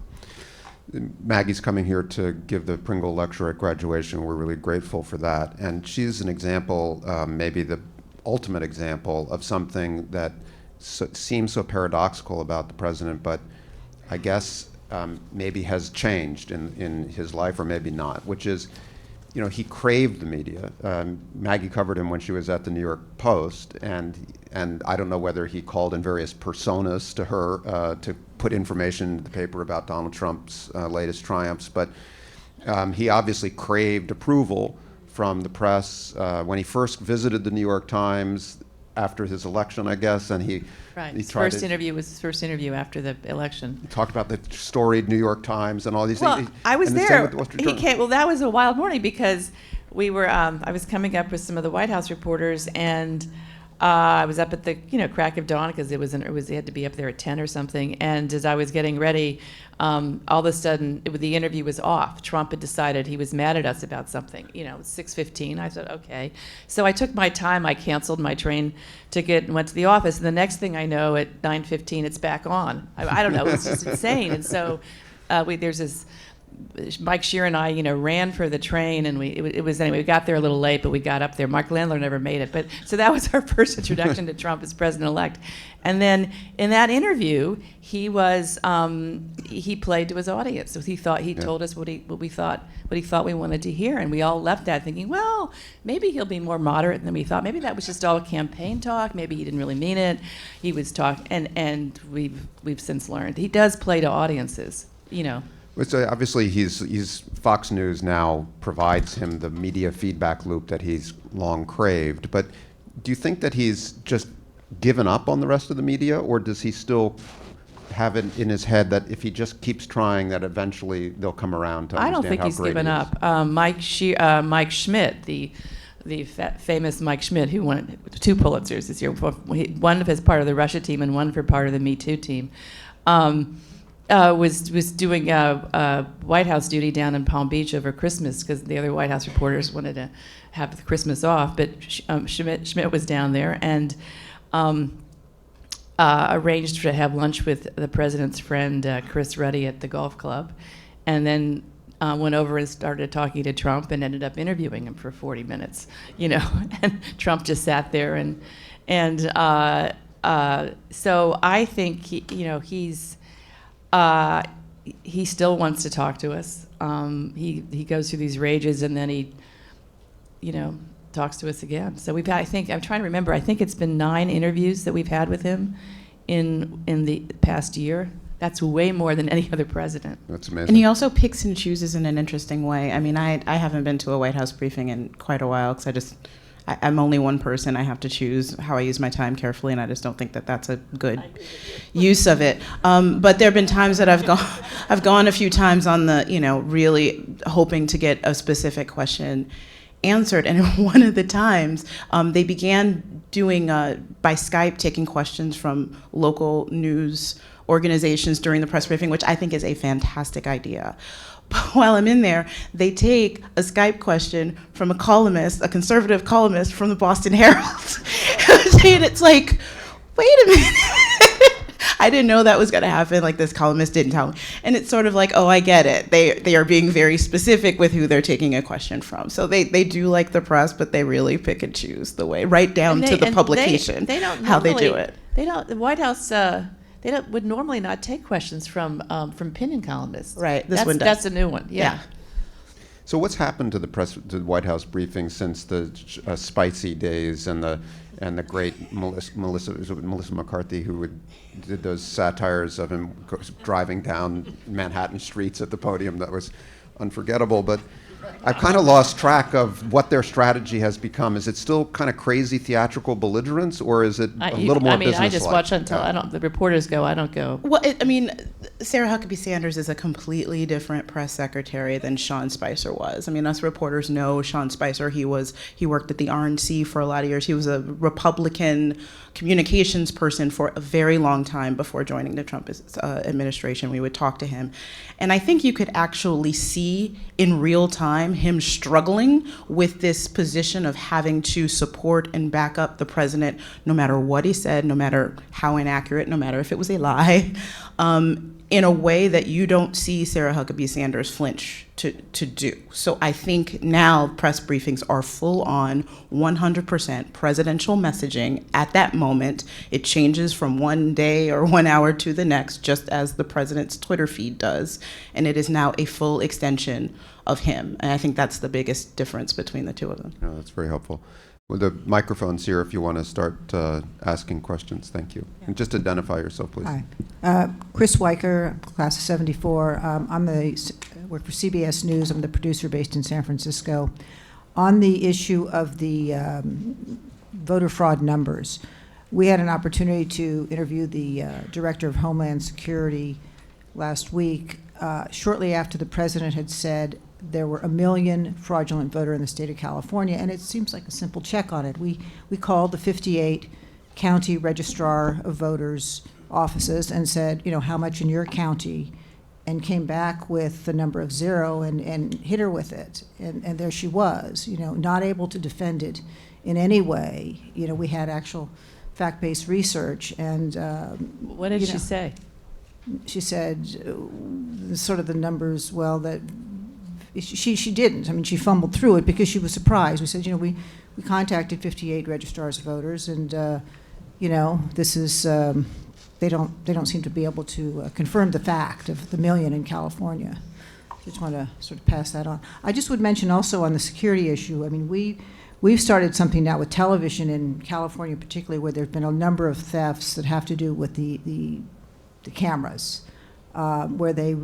Maggie's coming here to give the Pringle lecture at graduation. We're really grateful for that. And she's an example, maybe the ultimate example of something that seems so paradoxical about the president, but I guess maybe has changed in his life, or maybe not, which is, he craved the media. Maggie covered him when she was at the New York Post, and I don't know whether he called in various personas to her to put information in the paper about Donald Trump's latest triumphs, but he obviously craved approval from the press when he first visited the New York Times after his election, I guess, and he his first interview was his first interview after the election. He talked about the storied New York Times and all these things. I was there. He came. Well, that was a wild morning because we were. I was coming up with some of the White House reporters, and I was up at the crack of dawn because it had to be up there at 10 or something. And as I was getting ready, all of a sudden the interview was off. Trump had decided he was mad at us about something. It was 6:15. I said okay. So I took my time. I canceled my train ticket and went to the office. And the next thing I know, at 9:15, it's back on. I don't know. It's just insane. And so there's this Mike Shear and I, ran for the train, and it was anyway. We got there a little late, but we got up there. Mark Landler never made it, but so that was our first introduction to Trump as president-elect. And then in that interview, he played to his audience. So he told us what he thought we wanted to hear, and we all left that thinking, well, maybe he'll be more moderate than we thought. Maybe that was just all campaign talk. Maybe he didn't really mean it. He was and we've since learned he does play to audiences. Which obviously he's Fox News now provides him the media feedback loop that he's long craved. But do you think that he's just given up on the rest of the media, or does he still have it in his head that if he just keeps trying, that eventually they'll come around to understand how great he is? I don't think he's given up. Mike Schmidt, the famous Mike Schmidt, who won 2 Pulitzers this year, one as part of the Russia team and one for part of the Me Too team, was doing White House duty down in Palm Beach over Christmas because the other White House reporters wanted to have Christmas off, but Schmidt was down there and arranged to have lunch with the president's friend Chris Ruddy at the golf club, and then went over and started talking to Trump and ended up interviewing him for 40 minutes, and Trump just sat there and so I think he still wants to talk to us. He goes through these rages and then he talks to us again. So we've had, I'm trying to remember, I think it's been 9 interviews that we've had with him in the past year. That's way more than any other president. That's amazing. And he also picks and chooses in an interesting way. I mean, I haven't been to a White House briefing in quite a while because I'm only one person. I have to choose how I use my time carefully, and I just don't think that that's a good use of it. But there have been times that I've gone a few times on the, really hoping to get a specific question answered. And one of the times, they began doing, by Skype, taking questions from local news organizations during the press briefing, which I think is a fantastic idea. But while I'm in there, they take a Skype question from a columnist, a conservative columnist from the Boston Herald. And it's like, wait a minute. I didn't know that was going to happen. Like, this columnist didn't tell me. And it's sort of like, oh, I get it. They are being very specific with who they're taking a question from. So they do like the press, but they really pick and choose the way, right down to the publication, how they do it. The White House... would normally not take questions from opinion columnists. Right. This one does. That's a new one. Yeah. So what's happened to the White House briefing since the spicy days and the great Melissa McCarthy, who did those satires of him driving down Manhattan streets at the podium? That was unforgettable. But I've kind of lost track of what their strategy has become. Is it still kind of crazy theatrical belligerence, or is it a little more businesslike? I just watch until the reporters go. I don't go. Well, Sarah Huckabee Sanders is a completely different press secretary than Sean Spicer was. I mean, us reporters know Sean Spicer. He worked at the RNC for a lot of years. He was a Republican communications person for a very long time before joining the Trump administration. We would talk to him. And I think you could actually see in real time him struggling with this position of having to support and back up the president no matter what he said, no matter how inaccurate, no matter if it was a lie, in a way that you don't see Sarah Huckabee Sanders flinch to do. So I think now press briefings are full on 100% presidential messaging at that moment. It changes from one day or 1 hour to the next, just as the president's Twitter feed does. And it is now a full extension of him. And I think that's the biggest difference between the two of them. Oh, that's very helpful. Well, the microphone's here if you want to start asking questions. Thank you. Yeah. And just identify yourself, please. Hi. Chris Weicker, class of 74. Work for CBS News. I'm the producer based in San Francisco. On the issue of the voter fraud numbers, we had an opportunity to interview the Director of Homeland Security last week, shortly after the president had said there were 1 million fraudulent voters in the state of California, and it seems like a simple check on it. We called the 58 county registrar of voters offices and said, how much in your county, and came back with the number of 0 and hit her with it. And there she was, not able to defend it in any way. We had actual fact-based research. And what did she say? she said, sort of the numbers, well, that she didn't. I mean, she fumbled through it because she was surprised. We said, we contacted 58 registrars of voters, and this is they don't seem to be able to confirm the fact of the million in California. Just want to sort of pass that on. I just would mention also on the security issue. I mean, we've started something now with television in California, particularly where there've been a number of thefts that have to do with the cameras, where they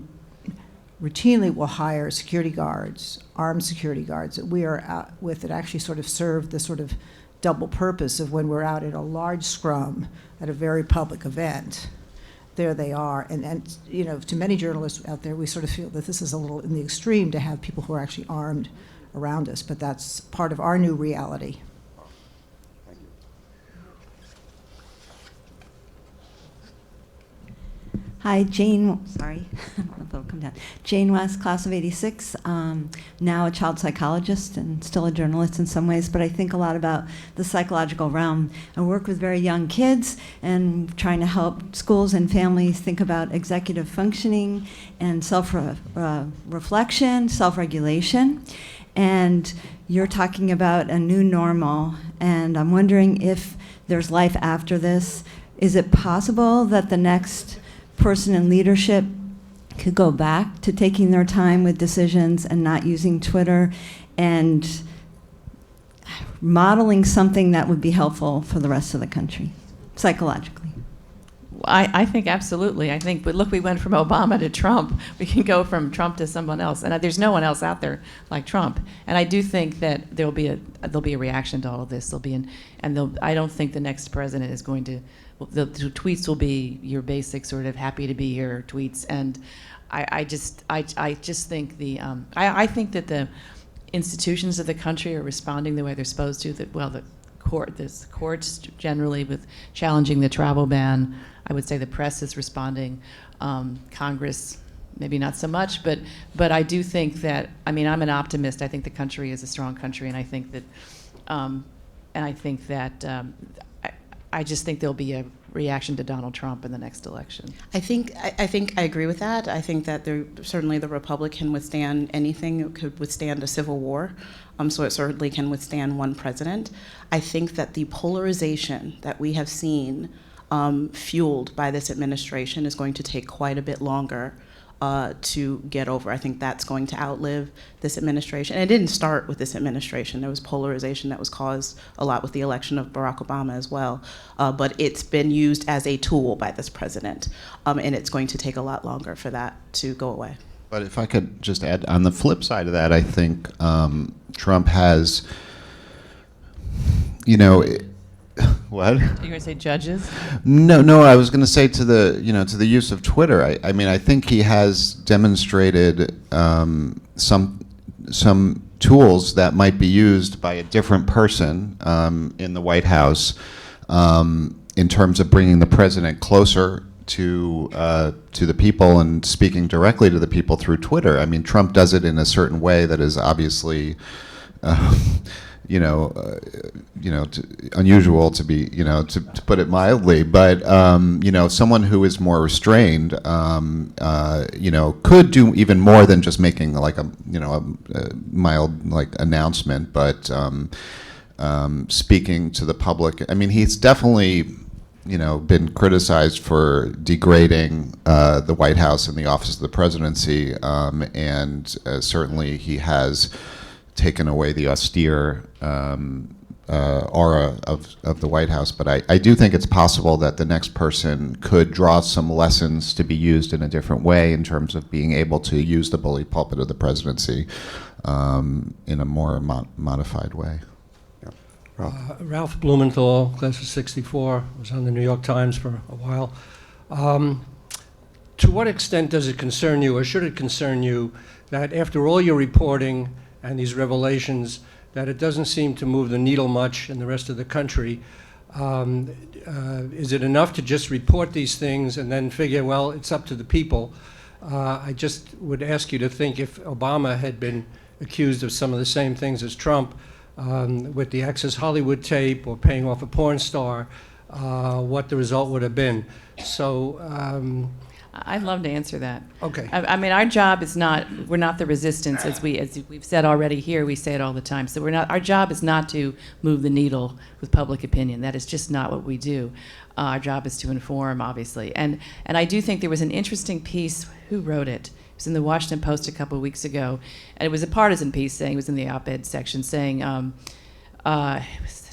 routinely will hire security guards, armed security guards that we are out with, that actually sort of serve the sort of double purpose of when we're out at a large scrum at a very public event. There they are. And to many journalists out there, we sort of feel that this is a little in the extreme to have people who are actually armed around us, but that's part of our new reality. Hi, Jane, sorry, it'll come down. Jane West, class of '86, now a child psychologist and still a journalist in some ways, but I think a lot about the psychological realm. I work with very young kids and trying to help schools and families think about executive functioning and self-reflection, self-regulation. And you're talking about a new normal, and I'm wondering if there's life after this. Is it possible that the next person in leadership could go back to taking their time with decisions and not using Twitter and modeling something that would be helpful for the rest of the country, psychologically? I think absolutely. I think, but look, we went from Obama to Trump. We can go from Trump to someone else, and there's no one else out there like Trump. And I do think that there'll be a reaction to all of this. I don't think the next president is going to. The tweets will be your basic sort of happy to be here tweets, and I just think I think that the institutions of the country are responding the way they're supposed to. The courts generally with challenging the travel ban. I would say the press is responding. Congress, maybe not so much, but I do think that, I'm an optimist. I think the country is a strong country, and I think that, I just think there'll be a reaction to Donald Trump in the next election. I think I agree with that. I think that certainly the Republic can withstand anything. It could withstand a civil war, so it certainly can withstand one president. I think that the polarization that we have seen fueled by this administration is going to take quite a bit longer to get over. I think that's going to outlive this administration. And it didn't start with this administration. There was polarization that was caused a lot with the election of Barack Obama as well. But it's been used as a tool by this president. And it's going to take a lot longer for that to go away. But if I could just add, on the flip side of that, I think Trump has, what? You're going to say judges? No. I was going to say to the use of Twitter. I mean, I think he has demonstrated some tools that might be used by a different person in the White House in terms of bringing the president closer to the people and speaking directly to the people through Twitter. I mean, Trump does it in a certain way that is obviously. Unusual to be, to put it mildly, but someone who is more restrained, could do even more than just making like a mild like announcement, but speaking to the public. I mean, he's definitely, been criticized for degrading the White House and the office of the presidency, and certainly he has taken away the austere aura of the White House. But I do think it's possible that the next person could draw some lessons to be used in a different way in terms of being able to use the bully pulpit of the presidency in a more modified way. Yeah. Ralph Blumenthal, class of '64, was on the New York Times for a while. To what extent does it concern you, or should it concern you, that after all your reporting and these revelations, that it doesn't seem to move the needle much in the rest of the country? Is it enough to just report these things and then figure, well, it's up to the people? I just would ask you to think, if Obama had been accused of some of the same things as Trump, with the Access Hollywood tape or paying off a porn star, what the result would have been. So I'd love to answer that. Okay. I mean, our job is not, we're not the resistance, as we've said already here, we say it all the time. So our job is not to move the needle with public opinion. That is just not what we do. Our job is to inform, obviously. And I do think there was an interesting piece, who wrote it? It was in the Washington Post a couple of weeks ago, and it was a partisan piece saying, it was in the op-ed section, saying, it was a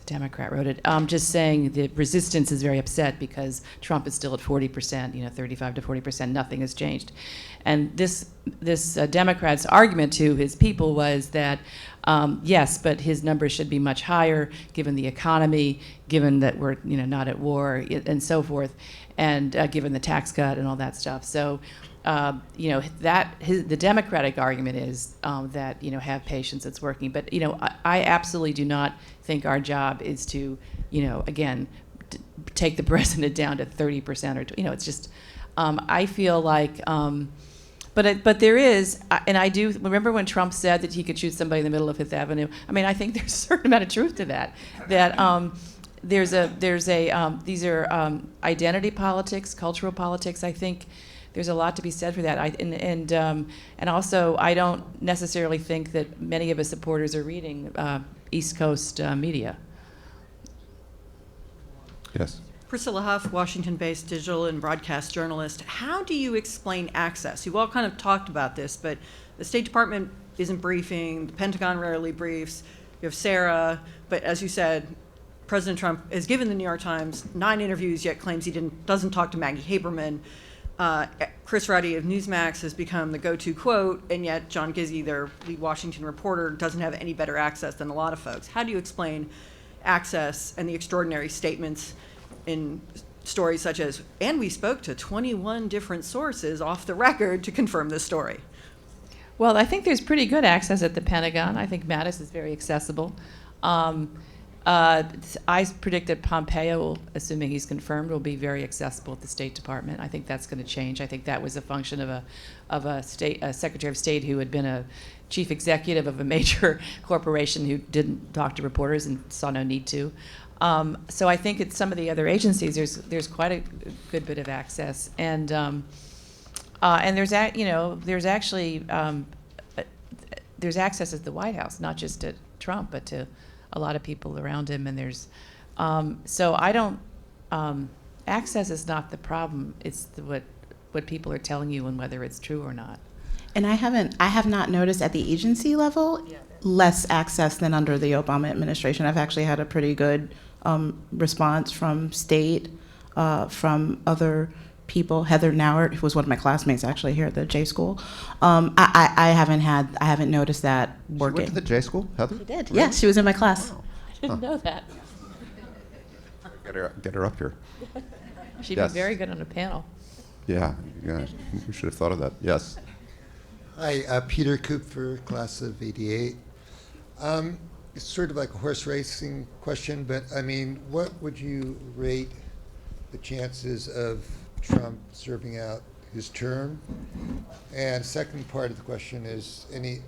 Democrat wrote it, just saying the resistance is very upset because Trump is still at 40%, 35 to 40%, nothing has changed. And this Democrat's argument to his people was that, yes, but his numbers should be much higher given the economy, given that we're not at war, and so forth, and given the tax cut and all that stuff. So, the Democratic argument is that have patience, it's working. But I absolutely do not think our job is to again take the president down to 30% or it's just I feel like. But there is, and I do remember when Trump said that he could shoot somebody in the middle of Fifth Avenue. I mean, I think there's a certain amount of truth to that. That these are identity politics, cultural politics. I think there's a lot to be said for that. And also, I don't necessarily think that many of his supporters are reading East Coast media. Yes. Priscilla Huff, Washington-based digital and broadcast journalist. How do you explain access? You've all kind of talked about this, but the State Department isn't briefing, the Pentagon rarely briefs, you have Sarah, but as you said, President Trump has given the New York Times 9 interviews, yet claims he doesn't talk to Maggie Haberman. Chris Ruddy of Newsmax has become the go-to quote, and yet John Gizzi, their lead Washington reporter, doesn't have any better access than a lot of folks. How do you explain access and the extraordinary statements in stories such as, and we spoke to 21 different sources off the record to confirm this story? Well, I think there's pretty good access at the Pentagon. I think Mattis is very accessible. I predict that Pompeo, assuming he's confirmed, will be very accessible at the State Department. I think that's going to change. I think that was a function of a Secretary of State who had been a chief executive of a major corporation who didn't talk to reporters and saw no need to. So I think at some of the other agencies, there's quite a good bit of access, and there's actually there's access at the White House, not just at Trump, but to a lot of people around him. And there's so I don't access is not the problem. It's what people are telling you and whether it's true or not. And I have not noticed at the agency level less access than under the Obama administration. I've actually had a pretty good response from state, from other people. Heather Nauert, who was one of my classmates actually here at the J School. I haven't noticed that working. She went to the J School, Heather? She did. Yeah, she was in my class. I didn't know that. Get her up here. She'd Yes. be very good on a panel. Yeah, we should have thought of that. Yes. Hi, Peter Kupfer, class of '88. It's sort of like a horse racing question, but I mean, what would you rate the chances of Trump serving out his term? And second part of the question is, any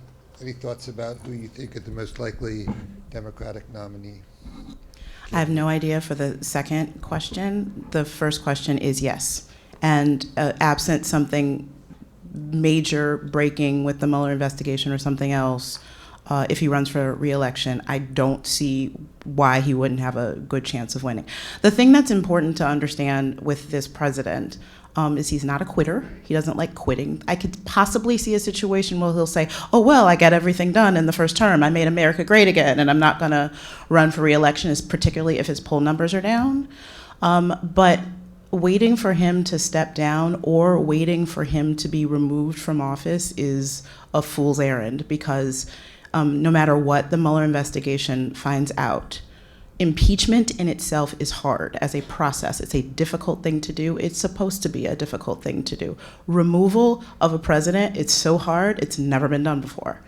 thoughts about who you think are the most likely Democratic nominee? I have no idea for the second question. The first question is yes. And absent something major breaking with the Mueller investigation or something else, if he runs for re-election, I don't see why he wouldn't have a good chance of winning. The thing that's important to understand with this president is he's not a quitter. He doesn't like quitting. I could possibly see a situation where he'll say, oh, well, I got everything done in the first term. I made America great again, and I'm not going to run for re-election, particularly if his poll numbers are down. But waiting for him to step down or waiting for him to be removed from office is a fool's errand, because no matter what the Mueller investigation finds out, impeachment in itself is hard as a process. It's a difficult thing to do. It's supposed to be a difficult thing to do. Removal of a president, it's so hard, it's never been done before.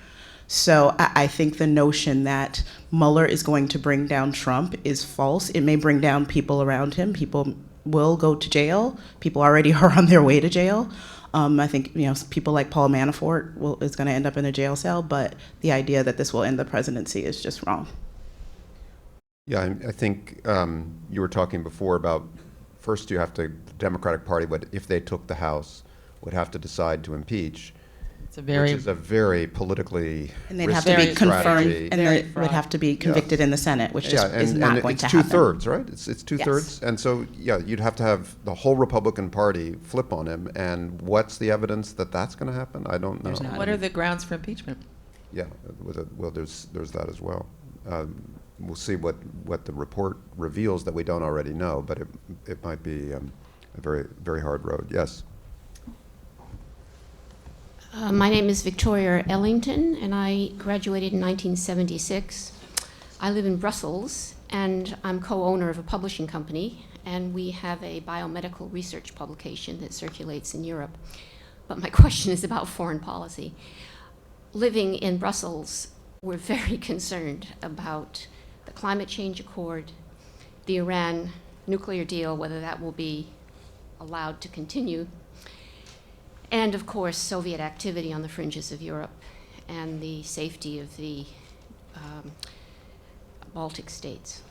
So I think the notion that Mueller is going to bring down Trump is false. It may bring down people around him. People will go to jail. People already are on their way to jail. I think people like Paul Manafort is going to end up in a jail cell, but the idea that this will end the presidency is just wrong. Yeah, I think you were talking before about first you have to, the Democratic Party, if they took the House, would have to decide to impeach, It's a very, which is a very politically And they'd have to risky be confirmed, strategy. and Very they would fraught. have to be convicted in the Senate, which just is and not going to it's happen. 2/3, right? It's 2/3, and so you'd have to have the whole Republican Party flip on him. And what's the evidence that that's going to happen? I don't know. There's not. what are the grounds for impeachment? Yeah, well, there's that as well. We'll see what the report reveals that we don't already know, but it might be a very, very hard road. Yes. My name is Victoria Ellington, and I graduated in 1976. I live in Brussels, and I'm co-owner of a publishing company, and we have a biomedical research publication that circulates in Europe. But my question is about foreign policy. Living in Brussels, we're very concerned about the climate change accord, the Iran nuclear deal, whether that will be allowed to continue, and of course, Soviet activity on the fringes of Europe and the safety of the Baltic states.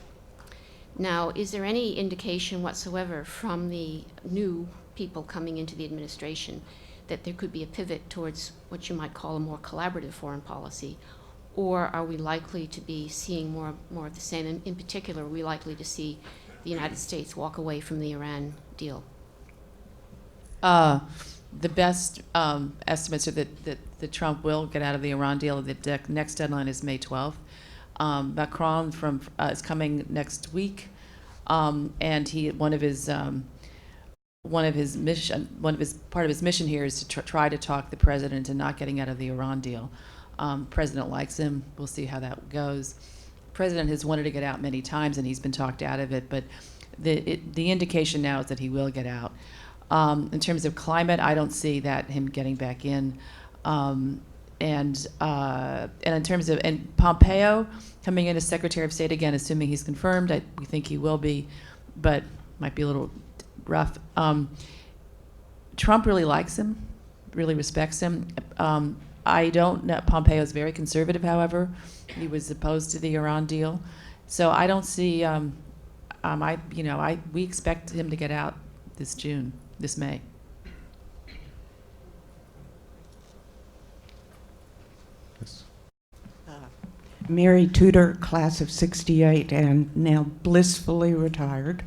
Now, is there any indication whatsoever from the new people coming into the administration that there could be a pivot towards what you might call a more collaborative foreign policy? Or are we likely to be seeing more of the same? And in particular, are we likely to see the United States walk away from the Iran deal? The best estimates are that Trump will get out of the Iran deal. The next deadline is May 12th. Macron is coming next week, and part of his mission here is to try to talk the president into not getting out of the Iran deal. President likes him. We'll see how that goes. President has wanted to get out many times, and he's been talked out of it. But the indication now is that he will get out. In terms of climate, I don't see that him getting back in. And in terms of Pompeo coming in as Secretary of State again, assuming he's confirmed, we think he will be, but might be a little rough. Trump really likes him, really respects him. I don't know. Pompeo is very conservative, however. He was opposed to the Iran deal, so I don't see. We expect him to get out this May. Yes. Mary Tudor, class of 68, and now blissfully retired.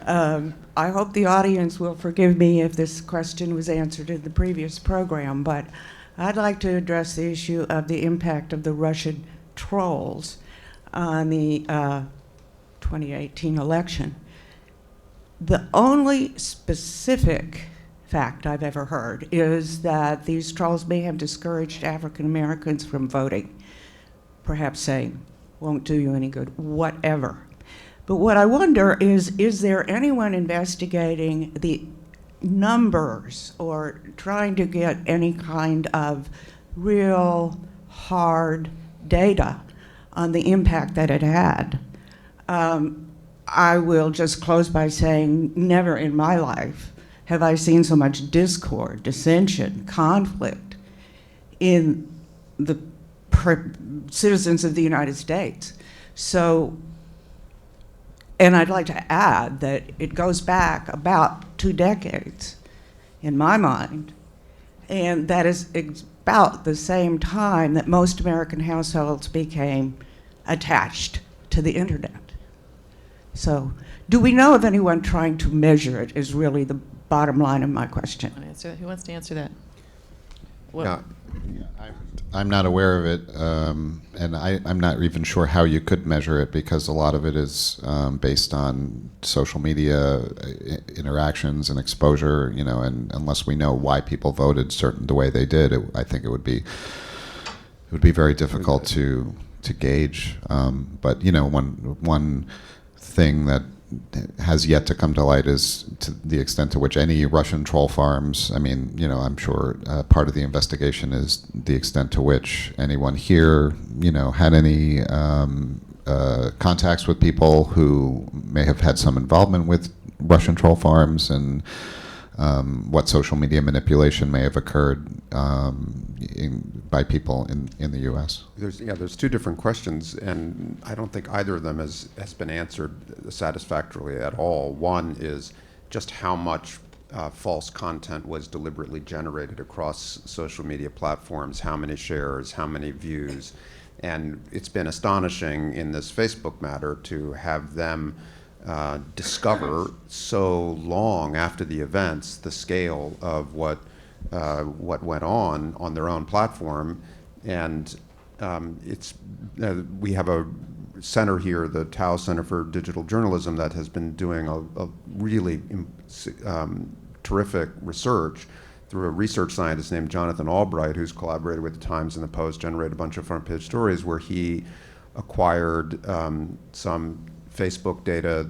I hope the audience will forgive me if this question was answered in the previous program, but I'd like to address the issue of the impact of the Russian trolls on the 2018 election. The only specific fact I've ever heard is that these trolls may have discouraged African Americans from voting, perhaps saying, won't do you any good, whatever. But what I wonder is there anyone investigating the numbers or trying to get any kind of real hard data on the impact that it had? I will just close by saying never in my life have I seen so much discord, dissension, conflict in the citizens of the United States. So, and I'd like to add that it goes back about 2 decades in my mind, and that is about the same time that most American households became attached to the internet. So, do we know of anyone trying to measure it is really the bottom line of my question. Who wants to answer that? Yeah. I'm not aware of it, and I'm not even sure how you could measure it because a lot of it is based on social media interactions and exposure, and unless we know why people voted the way they did, I think it would be very difficult to gauge. But one thing that has yet to come to light is to the extent to which any Russian troll farms, I'm sure part of the investigation is the extent to which anyone here, had any contacts with people who may have had some involvement with Russian troll farms and what social media manipulation may have occurred by people in the U.S. There's 2 different questions, and I don't think either of them has been answered satisfactorily at all. One is just how much false content was deliberately generated across social media platforms, how many shares, how many views. And it's been astonishing in this Facebook matter to have them discover so long after the events the scale of what went on their own platform. And we have a center here, the Tao Center for Digital Journalism, that has been doing a really terrific research through a research scientist named Jonathan Albright, who's collaborated with the Times and the Post, generated a bunch of front page stories where he acquired some Facebook data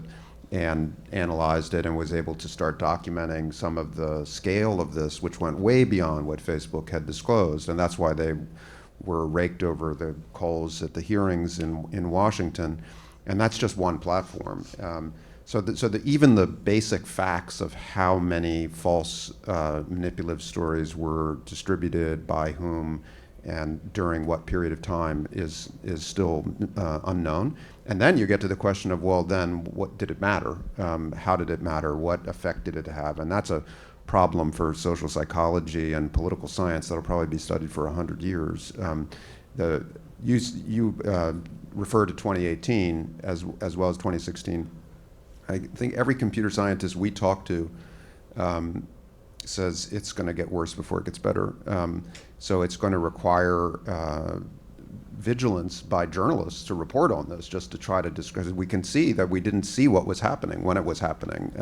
and analyzed it and was able to start documenting some of the scale of this, which went way beyond what Facebook had disclosed. And that's why they were raked over the coals at the hearings in Washington. And that's just one platform. So even the basic facts of how many false manipulative stories were distributed by whom and during what period of time is still unknown. And then you get to the question of, well, then what did it matter? How did it matter? What effect did it have? And that's a problem for social psychology and political science that'll probably be studied for 100 years. You refer to 2018 as well as 2016. I think every computer scientist we talk to says it's going to get worse before it gets better. So it's going to require vigilance by journalists to report on this, just to try to discuss it. We can see that we didn't see what was happening when it was happening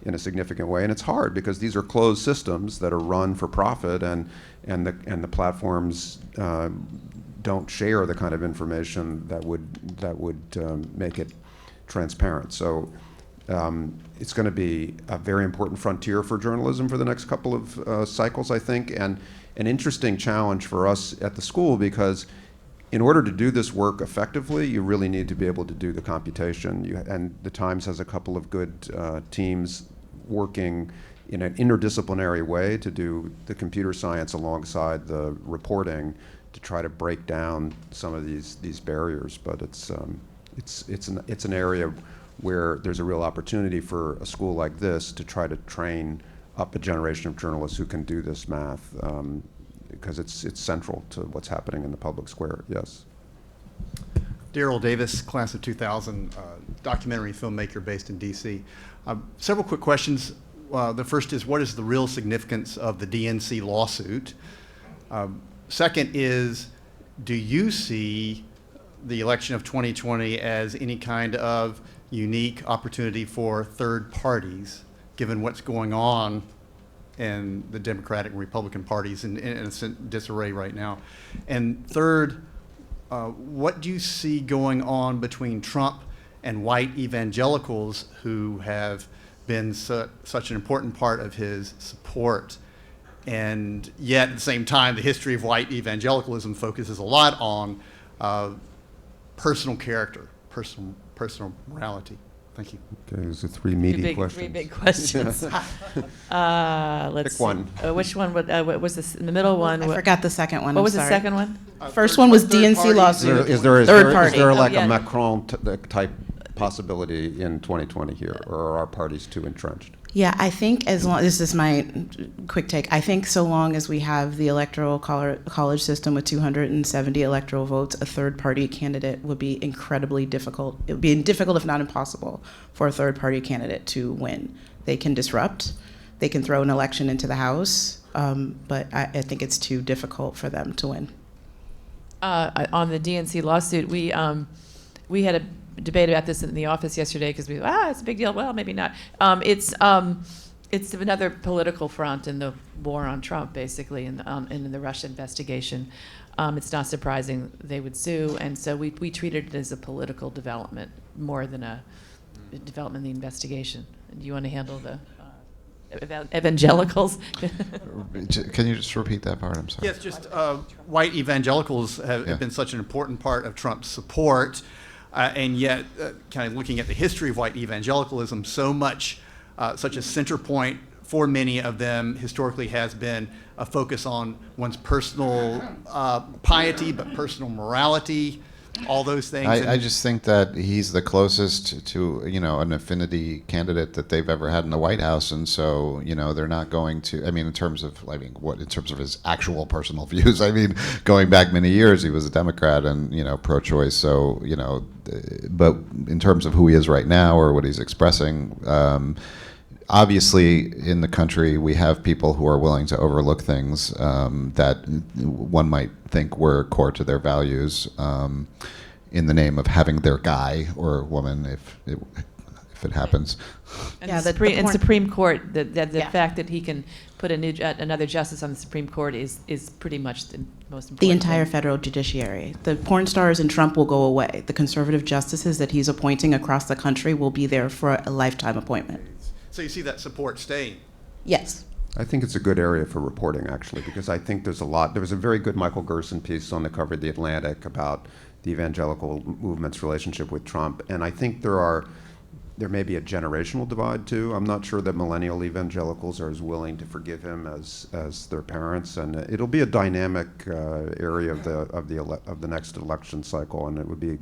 in a significant way, and it's hard because these are closed systems that are run for profit, and the platforms don't share the kind of information that would make it transparent. So it's going to be a very important frontier for journalism for the next couple of cycles, I think, and an interesting challenge for us at the school, because in order to do this work effectively, you really need to be able to do the computation. And the Times has a couple of good teams working in an interdisciplinary way to do the computer science alongside the reporting to try to break down some of these barriers. But it's an area where there's a real opportunity for a school like this to try to train up a generation of journalists who can do this math, because it's central to what's happening in the public square. Yes. Daryl Davis, class of 2000, documentary filmmaker based in DC. Several quick questions. The first is, what is the real significance of the DNC lawsuit? Second is, do you see the election of 2020 as any kind of unique opportunity for third parties, given what's going on in the Democratic and Republican parties in a disarray right now? And third, what do you see going on between Trump and white evangelicals who have been such an important part of his support? And yet, at the same time, the history of white evangelicalism focuses a lot on personal character, personal morality. Thank you. Okay, those are three meaty questions. Three big questions. Let's Pick one. See. Which one? What was this? The middle one? I forgot the second one. What I'm was the sorry. second one? First one was third DNC party. lawsuit. Is Third party. there like yeah. a Macron type possibility in 2020 here, or are our parties too entrenched? Yeah, I think as long, this is my quick take, I think so long as we have the electoral college system with 270 electoral votes, a third party candidate would be incredibly difficult. It would be difficult, if not impossible, for a third party candidate to win. They can disrupt, they can throw an election into the House, but I think it's too difficult for them to win. On the DNC lawsuit, we had a debate about this in the office yesterday because it's a big deal. Well, maybe not. It's another political front in the war on Trump, basically, in the Russia investigation. It's not surprising they would sue, and so we treated it as a political development more than a development in the investigation. Do you want to handle the evangelicals? Can you just repeat that part? I'm sorry. Yes, just white evangelicals have been such an important part of Trump's support. And yet, kind of looking at the history of white evangelicalism, such a center point for many of them historically has been a focus on one's personal piety, but personal morality, all those things. I just think that he's the closest to, an affinity candidate that they've ever had in the White House, and so, they're not going to, in terms of his actual personal views, going back many years, he was a Democrat and, pro-choice, so, but in terms of who he is right now or what he's expressing, obviously, in the country, we have people who are willing to overlook things that one might think were core to their values in the name of having their guy or woman, if it happens. And Yeah, the Supreme Court, the Yeah. fact that he can put another justice on the Supreme Court is pretty much the most important The entire thing. federal judiciary. The porn stars and Trump will go away. The conservative justices that he's appointing across the country will be there for a lifetime appointment. So you see that support staying. Yes. I think it's a good area for reporting, actually, because I think there's a lot. There was a very good Michael Gerson piece on the cover of The Atlantic about the evangelical movement's relationship with Trump, and I think there may be a generational divide too. I'm not sure that millennial evangelicals are as willing to forgive him as their parents, and it'll be a dynamic area of the next election cycle, and it would be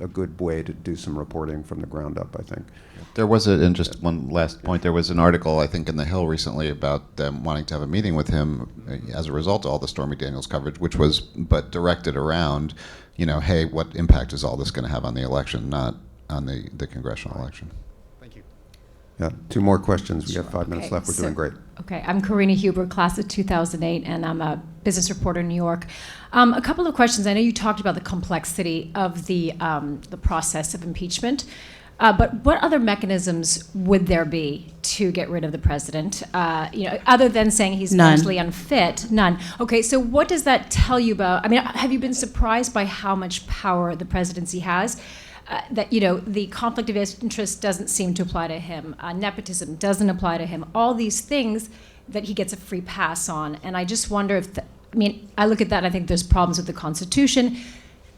a good way to do some reporting from the ground up, I think. There was and just one last point, there was an article, I think, in The Hill recently about them wanting to have a meeting with him as a result of all the Stormy Daniels coverage, which was, but directed around, hey, what impact is all this going to have on the election, not on the congressional election. Thank you. Yeah, 2 more questions. We have 5 minutes Okay, left. We're doing great. Okay, I'm Karina Huber, class of 2008, and I'm a business reporter in New York. A couple of questions. I know you talked about the complexity of the process of impeachment, but what other mechanisms would there be to get rid of the president? Other than saying he's None. mentally unfit? None. Okay, so what does that tell you about? Have you been surprised by how much power the presidency has? That the conflict of interest doesn't seem to apply to him. Nepotism doesn't apply to him. All these things that he gets a free pass on. And I just wonder if, I look at that and I think there's problems with the Constitution.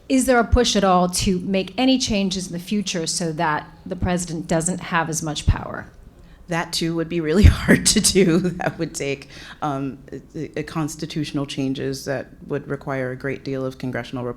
Is there a push at all to make any changes in the future so that the president doesn't have as much power? That too would be really hard to do. That would take constitutional changes that would require a great deal of congressional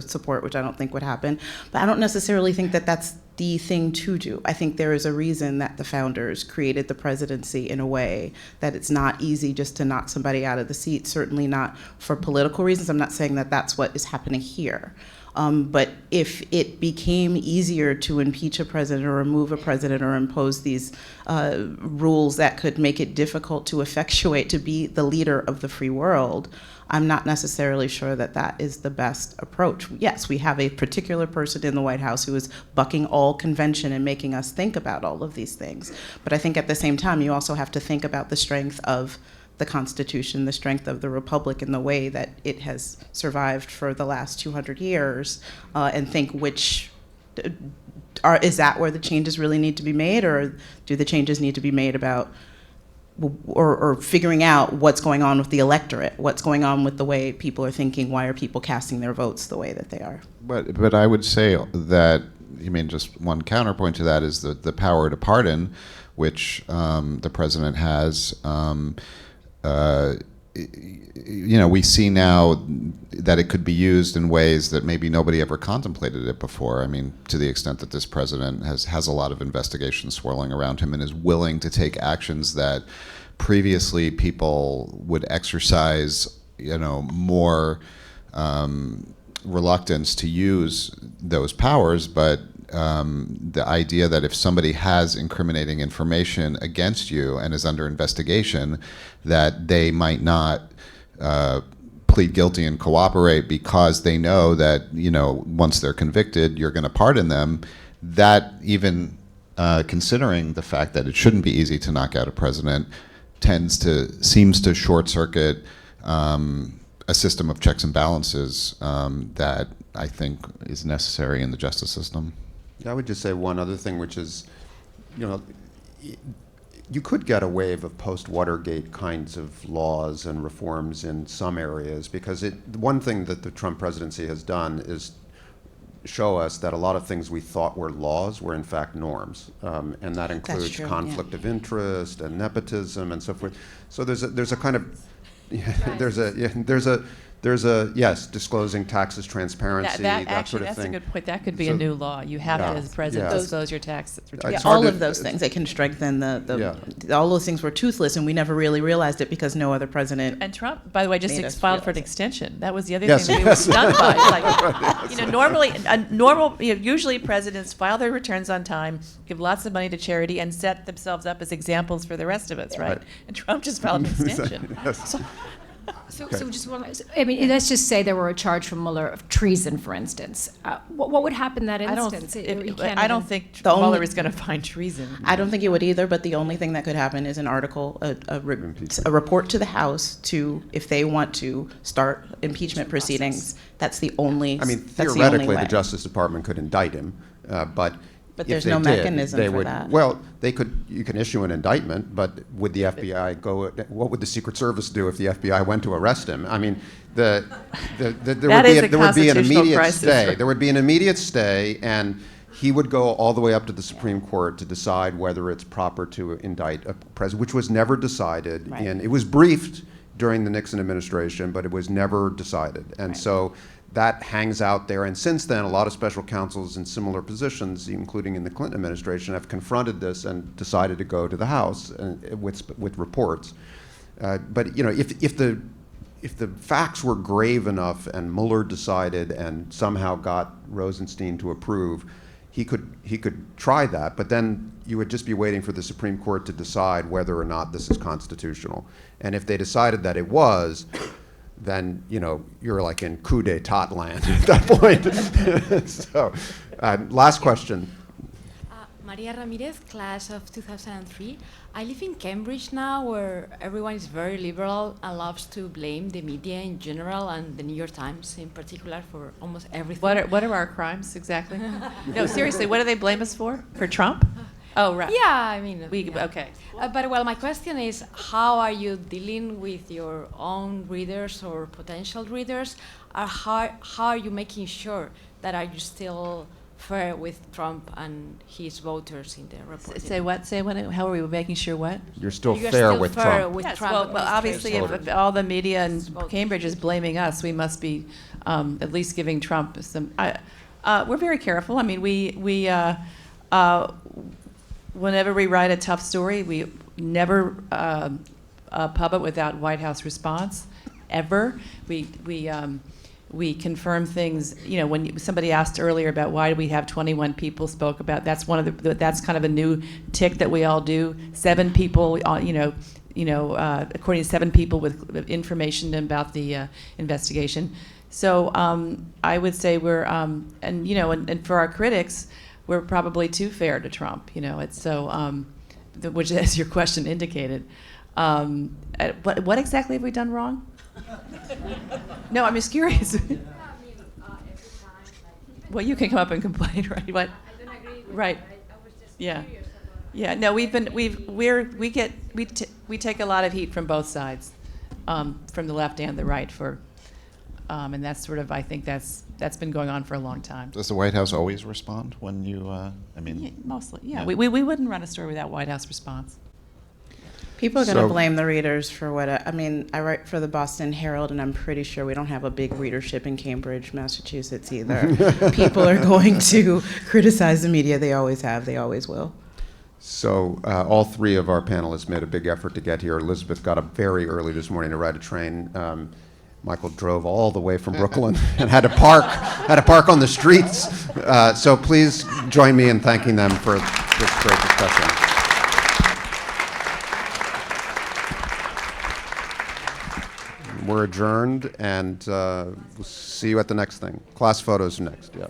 support, which I don't think would happen. But I don't necessarily think that that's the thing to do. I think there is a reason that the founders created the presidency in a way that it's not easy just to knock somebody out of the seat, certainly not for political reasons. I'm not saying that that's what is happening here. But if it became easier to impeach a president or remove a president or impose these rules that could make it difficult to effectuate to be the leader of the free world, I'm not necessarily sure that that is the best approach. Yes, we have a particular person in the White House who is bucking all convention and making us think about all of these things. But I think at the same time, you also have to think about the strength of the Constitution, the strength of the Republic, and the way that it has survived for the last 200 years, and think is that where the changes really need to be made, or do the changes need to be made about or figuring out what's going on with the electorate, what's going on with the way people are thinking, why are people casting their votes the way that they are? But I would say that, just one counterpoint to that is the power to pardon, which the president has. We see now that it could be used in ways that maybe nobody ever contemplated it before. To the extent that this president has a lot of investigations swirling around him and is willing to take actions that previously people would exercise, more reluctance to use those powers, but the idea that if somebody has incriminating information against you and is under investigation, that they might not plead guilty and cooperate because they know that, once they're convicted, you're going to pardon them. That, even considering the fact that it shouldn't be easy to knock out a president, seems to short circuit a system of checks and balances that I think is necessary in the justice system. I would just say one other thing, which is, you could get a wave of post-Watergate kinds of laws and reforms in some areas, because one thing that the Trump presidency has done is show us that a lot of things we thought were laws were in fact norms, and that includes true, conflict of interest and nepotism and so forth. So there's a kind of there's There's yes, disclosing taxes, transparency, that actually, sort of that's thing. a good point. That could be So- a new law. You have to, Yeah, as president, yeah. disclose your tax returns. It's Yeah, hard all to- of those things. It can strengthen all those things were toothless, and we never really realized it because no other president. And Trump, by the way, just made us filed for an realize it. extension. That was the other Yes, thing we yes. were stunned by. Like, normally, usually presidents file their returns on time, give lots of money to charity, and set themselves up as examples for the rest of us, right? Right. And Trump just filed an extension. Yes. So just one. I mean, let's just say there were a charge from Mueller of treason, for instance. What would happen in that I don't, instance? I don't think The only- Mueller is going to find treason. I don't think it would either, but the only thing that could happen is an article, a report to the House to, if they want to start impeachment proceedings. That's the only. I mean, that's the only theoretically, way. the Justice Department could indict him, but But if there's they no did, mechanism they for would, that. Well, they could. You can issue an indictment, but would the FBI go? What would the Secret Service do if the FBI went to arrest him? I mean, there That is a there would be an constitutional immediate crisis. stay. There would be an immediate stay, and he would go all the way up to the Supreme Court to decide whether it's proper to indict a president, which was never decided. Right. And it was briefed during the Nixon administration, but it was never decided. And so that hangs out there. And since then, a lot of special counsels in similar positions, including in the Clinton administration, have confronted this and decided to go to the House with reports. But you know, if the facts were grave enough and Mueller decided and somehow got Rosenstein to approve, he could try that. But then you would just be waiting for the Supreme Court to decide whether or not this is constitutional. And if they decided that it was, then you're like in coup d'état land at that point. So, last question. Maria Ramirez, class of 2003. I live in Cambridge now, where everyone is very liberal and loves to blame the media in general and the New York Times in particular for almost everything. What are our crimes exactly? No, seriously, what do they blame us for? For Trump? Oh, right. Yeah, I mean. Yeah. Okay. But well, my question is, how are you dealing with your own readers or potential readers? Or how are you making sure that are you still fair with Trump and his voters in the report? Say what? How are we making sure what? You're still You're fair still with fair Trump. with Yes, Trump well, obviously, administration. if all the media in Cambridge is blaming us, we must be at least giving Trump some. We're very careful. I mean, we whenever we write a tough story, we never pub it without White House response, ever. We confirm things. You know, when somebody asked earlier about why do we have 21 people spoke about, that's that's kind of a new tick that we all do. 7 people, according to 7 people with information about the investigation. So I would say we're, and for our critics, we're probably too fair to Trump. It's so, which as your question indicated. What exactly have we done wrong? No, I'm just curious. Well, you can come up and complain, right? What? I don't agree with Right. that. I was just Yeah. curious about Yeah. No, we take a lot of heat from both sides, from the left and the right and that's sort of, I think that's been going on for a long time. Does the White House always respond when you, Yeah, mostly, yeah. Yeah. We wouldn't run a story without White House response. People are going to So- blame the readers for what. I write for the Boston Herald, and I'm pretty sure we don't have a big readership in Cambridge, Massachusetts either. People are going to criticize the media. They always have. They always will. So all 3 of our panelists made a big effort to get here. Elizabeth got up very early this morning to ride a train. Michael drove all the way from Brooklyn and had to park on the streets. So please join me in thanking them for this great discussion. We're adjourned, and we'll see you at the next thing. Class photos next. Yeah.